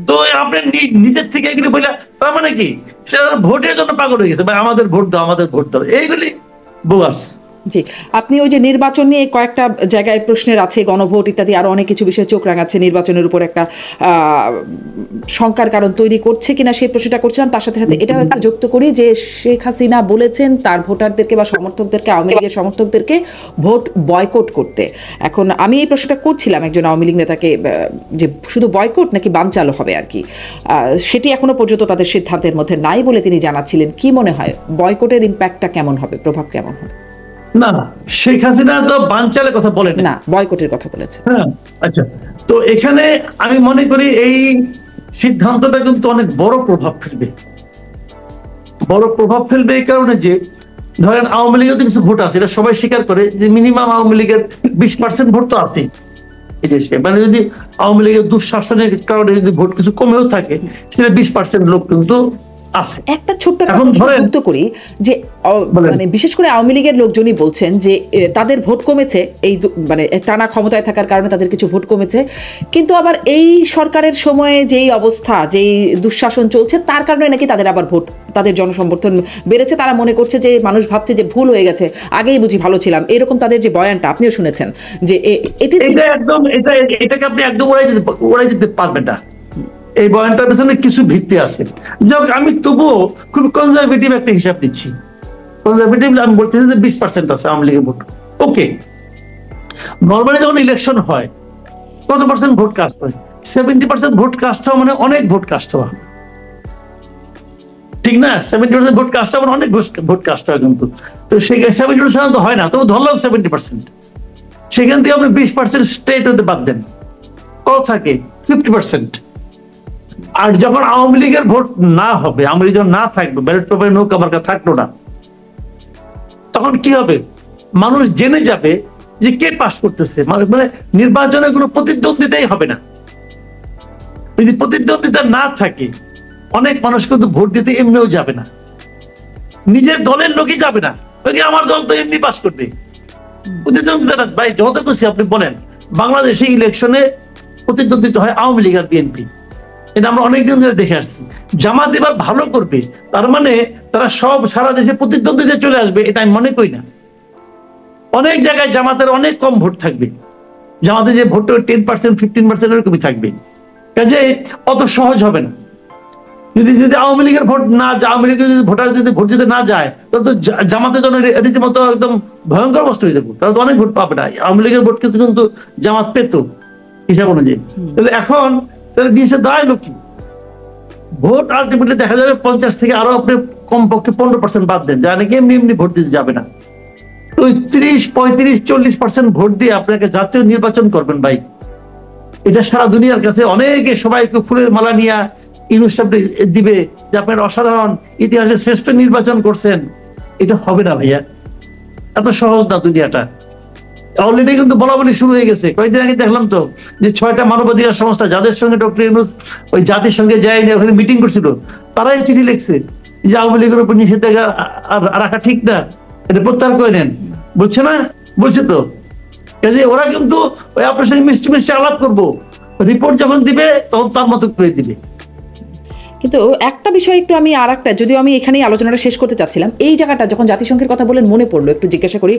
তো আপনি নিজের থেকে এগুলি বলে, তার মানে কি সে ভোটের জন্য পাগল হয়ে গেছে, ভাই আমাদের ভোট দাও, আমাদের ভোট দাও, এইগুলি বোগাস। জি, আপনি ওই যে নির্বাচন নিয়ে কয়েকটা জায়গায় প্রশ্নের আছে, গণভোট ইত্যাদি আরো অনেক কিছু বিষয়ে চোখ রাঙাচ্ছে, নির্বাচনের উপর একটা শঙ্কার কারণ তৈরি করছে কিনা সেই প্রশ্নটা করছিলাম। তার সাথে সাথে এটাও একটু যুক্ত করি যে শেখ হাসিনা বলেছেন তার ভোটারদেরকে বা সমর্থকদেরকে, আওয়ামী লীগের সমর্থকদেরকে ভোট বয়কট করতে। এখন আমি এই প্রশ্নটা করছিলাম একজন আওয়ামী লীগ নেতাকে, যে শুধু বয়কট নাকি বানচালও হবে আর কি, সেটি এখনো পর্যন্ত তাদের সিদ্ধান্তের মধ্যে নাই বলে তিনি জানাচ্ছিলেন। কি মনে হয় বয়কটের ইম্প্যাক্টটা কেমন হবে, প্রভাব কেমন হবে? না, শেখ হাসিনা তো বানচালের কথা বলেন না, বয়কটের কথা বলেছে। হ্যাঁ, আচ্ছা। তো এখানে আমি মনে করি এই সিদ্ধান্তটা কিন্তু অনেক বড় প্রভাব ফেলবে। বড় প্রভাব ফেলবে এই কারণে যে, ধরেন আওয়ামী লীগের তো কিছু ভোট আছে, এটা সবাই স্বীকার করে যে মিনিমাম আওয়ামী লীগের 20% ভোট তো আছে এই দেশে। মানে যদি আওয়ামী লীগের দুঃশাসনের কারণে যদি ভোট কিছু কমেও থাকে, সেটা 20% লোক কিন্তু আছে। একটা ছোট্ট একটা এখন প্রশ্ন ধরেন- যুক্ত করি যে বলেন। মানে বিশেষ করে আওয়ামী লীগের লোকজনই বলছেন যে তাদের ভোট কমেছে এই মানে টানা ক্ষমতায় থাকার কারণে তাদের কিছু ভোট কমেছে, কিন্তু আবার এই সরকারের সময়ে যেই অবস্থা, যেই দুঃশাসন চলছে তার কারণে নাকি তাদের আবার ভোট, তাদের জনসমর্থন বেড়েছে। তারা মনে করছে যে মানুষ ভাবছে যে ভুল হয়ে গেছে, আগেই বুঝি ভালো ছিলাম, এরকম তাদের যে বয়ানটা আপনিও শুনেছেন যে এটা একদম এটাকে আপনি একদম উড়াই দিতে পারবেন না। এই বয়ানটার পেছনে কিছু ভিত্তি আছে। যাক, আমি তবুও খুব কনজারভেটিভ একটা হিসাব দিচ্ছি। কনজারভেটিভ আমি বলতেছি যে 20% আছে আওয়ামী লীগের ভোট। ওকে, নরমালি যখন ইলেকশন হয় কত পার্সেন্ট ভোট কাস্ট হয়? 70% ভোট কাস্ট হওয়া মানে অনেক ভোট কাস্ট হওয়া, ঠিক না? 70% ভোট কাস্ট হওয়া মানে অনেক ভোট কাস্ট হয়। কিন্তু তো সেই 70% তো হয় না, তবু ধরলাম 70%। সেখান থেকে আপনি 20% স্টেট হতে বাদ দেন, কত থাকে? 50%। আর যখন আওয়ামী লীগের ভোট না হবে, আওয়ামী লীগ যখন না থাকবে, ব্যালট পেপারে নৌকা মার্কা থাকলো না, তখন কি হবে? মানুষ জেনে যাবে যে কে পাস করতেছে। মানে নির্বাচনে কোনো প্রতিদ্বন্দ্বিতাই হবে না। যদি প্রতিদ্বন্দ্বিতা না থাকে, অনেক মানুষ কিন্তু ভোট দিতে এমনিও যাবে না, নিজের দলের লোকই যাবে না, আমার দল তো এমনি পাস করবে। প্রতিদ্বন্দ্বিতা ভাই যত খুশি আপনি বলেন, বাংলাদেশে ইলেকশনে প্রতিদ্বন্দ্বিতা হয় আওয়ামী লীগ আর বিএনপি, এটা আমরা অনেকদিন ধরে দেখে আসছি। জামাত এবার ভালো করবে, তার মানে তারা সব সারা দেশে প্রতিদ্বন্দ্বিতায় চলে আসবে, এটা আমি মনে করি না। অনেক জায়গায় জামাতের অনেক কম ভোট থাকবে, জামাতে যে ভোট 10%, 15% এরকমই থাকবে। কাজে অত সহজ হবে না। যদি আওয়ামী লীগের ভোট না, আওয়ামী লীগের যদি ভোটার যদি ভোট দিতে না যায়, তাহলে তো জামাতের জন্য রীতিমতো একদম ভয়ঙ্কর অবস্থা হয়ে যাবে। তারা তো অনেক ভোট পাবে না। আওয়ামী লীগের ভোট কিন্তু জামাত পেত হিসাব অনুযায়ী। তাহলে এখন তাহলে জিনিসটা দাঁড়ালো কি? ভোট আলটিমেটলি দেখা যাবে 50 থেকে আরো আপনি কমপক্ষে 15% বাদ দেন, যারা নাকি এমনি এমনি ভোট দিতে যাবে না। তো 30, 35, 40% ভোট দিয়ে আপনাকে জাতীয় নির্বাচন করবেন ভাই, এটা সারা দুনিয়ার কাছে অনেকে সবাইকে ফুলের মালা নিয়ে ইউনুস সাহেব দিবে যে আপনার অসাধারণ ইতিহাসের শ্রেষ্ঠ নির্বাচন করছেন। এটা হবে না ভাইয়া, এত সহজ না দুনিয়াটা। অলরেডি কিন্তু বলাবলি শুরু হয়ে গেছে। কয়েকদিন আগে দেখলাম তো যে 6টা মানবাধিকার সংস্থা যাদের সঙ্গে ডক্টর ইউনুস ওই জাতিসংঘে যায়নি, ওখানে মিটিং করছিল, তারাই চিঠি লিখছে যে আওয়ামী লীগের উপর নিষেধাজ্ঞা রাখা ঠিক না, এটা প্রত্যাহার করে নেন। বলছে না? বলছে তো। কাজে ওরা কিন্তু ওই আপনার সঙ্গে মিষ্টি মিষ্টি আলাপ করবো, রিপোর্ট যখন দিবে তখন তার মতো করে দিবে। কিন্তু একটা বিষয় একটু আমি আর একটা, যদিও আমি এখানেই আলোচনাটা শেষ করতে চাচ্ছিলাম, এই জায়গাটা যখন জাতিসংঘের কথা বলেন মনে পড়লো, একটু জিজ্ঞাসা করি।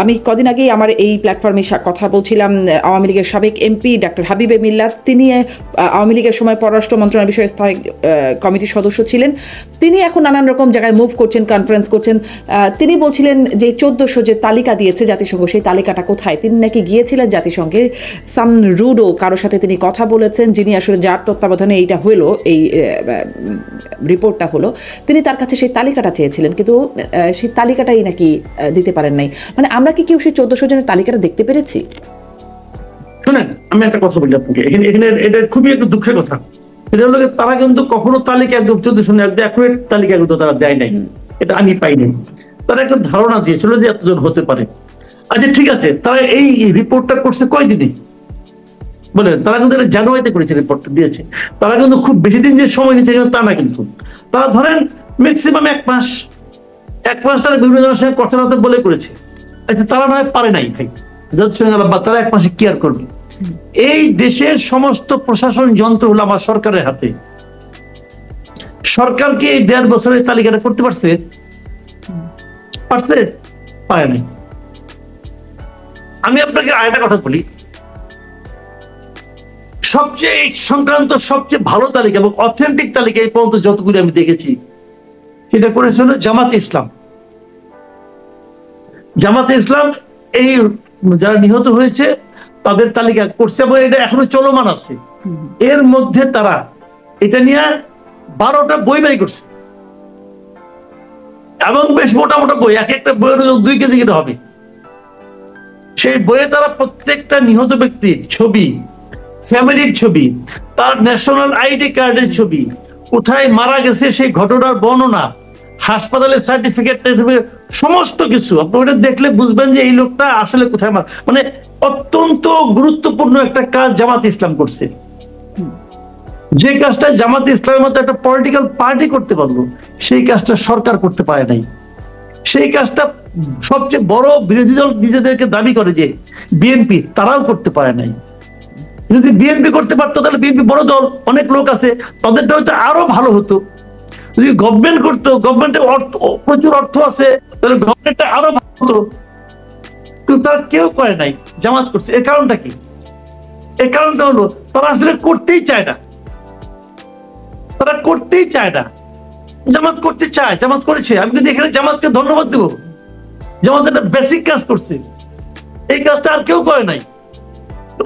আমি কদিন আগেই আমার এই প্ল্যাটফর্মে কথা বলছিলাম আওয়ামী লীগের সাবেক এমপি ডাক্তার হাবিবে মিল্লাত। তিনি আওয়ামী লীগের সময় পররাষ্ট্র মন্ত্রণালয় বিষয়ে স্থায়ী কমিটির সদস্য ছিলেন। তিনি এখন নানান রকম জায়গায় মুভ করছেন, কনফারেন্স করছেন। তিনি বলছিলেন যে 1400 যে তালিকা দিয়েছে জাতিসংঘ, সেই তালিকাটা কোথায়? তিনি নাকি গিয়েছিলেন জাতিসংঘে, সাম রুডো কারোর সাথে তিনি কথা বলেছেন, যিনি আসলে যার তত্ত্বাবধানে এইটা হলো, এই রিপোর্টটা হলো, তিনি তার কাছে সেই তালিকাটা চেয়েছিলেন, কিন্তু সেই তালিকাটাই নাকি দিতে পারেন নাই। মানে আমরা কি কেউ সেই 1400 জনের তালিকাটা দেখতে পেরেছি? শোনেন, আমি একটা কথা বলি আপনাকে, এখানে এটা খুবই একটু দুঃখের কথা। এটা হলো তারা কিন্তু কখনো তালিকা একদম 1400 একদম অ্যাকুরেট তালিকা কিন্তু তারা দেয় নাই, এটা আমি পাইনি। তারা একটা ধারণা দিয়েছিল যে এতজন হতে পারে। আচ্ছা ঠিক আছে, তারা এই রিপোর্টটা করছে কয়দিনে বলেন? তারা কিন্তু এটা জানুয়ারিতে করেছে, রিপোর্টটা দিয়েছে। তারা কিন্তু খুব বেশি দিন যে সময় নিচ্ছে তা না, কিন্তু তারা ধরেন ম্যাক্সিমাম 1 মাস তারা বিভিন্ন জনের সঙ্গে কথাবার্তা বলে করেছে। আচ্ছা, তারা নয় পারে নাই ভাই, তারা 1 মাসে কি আর করবে? এই দেশের সমস্ত প্রশাসন যন্ত্র হলো আমার সরকারের হাতে। সরকার কি এই 1.5 বছরের তালিকাটা করতে পারছে? পারে নাই। আমি আপনাকে আরেকটা কথা বলি, সবচেয়ে সংক্রান্ত সবচেয়ে ভালো তালিকা এবং অথেন্টিক তালিকা এই পর্যন্ত যতগুলি আমি দেখেছি, সেটা করেছিল জামাতে ইসলাম। জামাতে ইসলাম এই যারা নিহত হয়েছে তাদের তালিকা করছে এবং এটা এখনো চলমান আছে। এর মধ্যে তারা এটা নিয়ে 12টা বই বাই করছে এবং বেশ মোটামোটা বই, এক একটা বইয়ের 2 কেজি করে হবে। সেই বইয়ে তারা প্রত্যেকটা নিহত ব্যক্তির ছবি, ফ্যামিলির ছবি, তার ন্যাশনাল আইডি কার্ডের ছবি, কোথায় মারা গেছে সেই ঘটনার বর্ণনা, হাসপাতালের সার্টিফিকেট, সমস্ত কিছু আপনি ওটা দেখলে বুঝবেন যে এই লোকটা আসলে কোথায় মানে অত্যন্ত গুরুত্বপূর্ণ একটা কাজ জামাত ইসলাম করছে। যে কাজটা জামাতে ইসলামের মতো একটা পলিটিক্যাল পার্টি করতে পারলো, সেই কাজটা সরকার করতে পারে নাই। সেই কাজটা সবচেয়ে বড় বিরোধী দল নিজেদেরকে দাবি করে যে বিএনপি, তারাও করতে পারে নাই। যদি বিএনপি করতে পারতো তাহলে বিএনপি বড় দল, অনেক লোক আছে, তাদেরটা হয়তো আরো ভালো হতো। যদি গভর্নমেন্ট করতো, গভর্নমেন্টের প্রচুর অর্থ আছে, তাহলে গভর্নমেন্টটা আরো ভালো হতো। কিন্তু তারা কেউ করে নাই, জামাত করছে। এর কারণটা কি? এর কারণটা হলো তারা আসলে করতেই চায় না, তারা করতেই চায় না। জামাত করতে চায়, জামাত করেছে। আমি কিন্তু এখানে জামাতকে ধন্যবাদ দেবো, জামাত একটা বেসিক কাজ করছে, এই কাজটা আর কেউ করে নাই।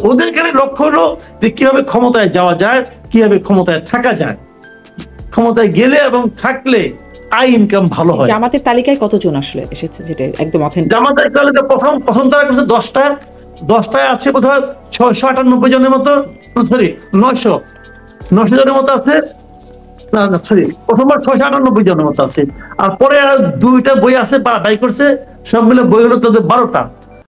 ওদের এখানে লক্ষ্য হলো যে কিভাবে ক্ষমতায় যাওয়া যায়, কিভাবে ক্ষমতায় থাকা যায়, ক্ষমতায় গেলে এবং থাকলে আয় ইনকাম ভালো হয়। জামাতের তালিকায় কতজন আসলে এসেছে, যেটা একদম অথেন্টিক? জামাতের তালিকা প্রথম তারা করছে 10টায় আছে বোধহয় 698 জনের মতো, সরি 900 জনের মতো আছে। না সরি, প্রথমবার 698 জনের মতো আছে। আর পরে আর 2টা বই আছে, বাই করছে, সব মিলে বই হলো তাদের 12টা।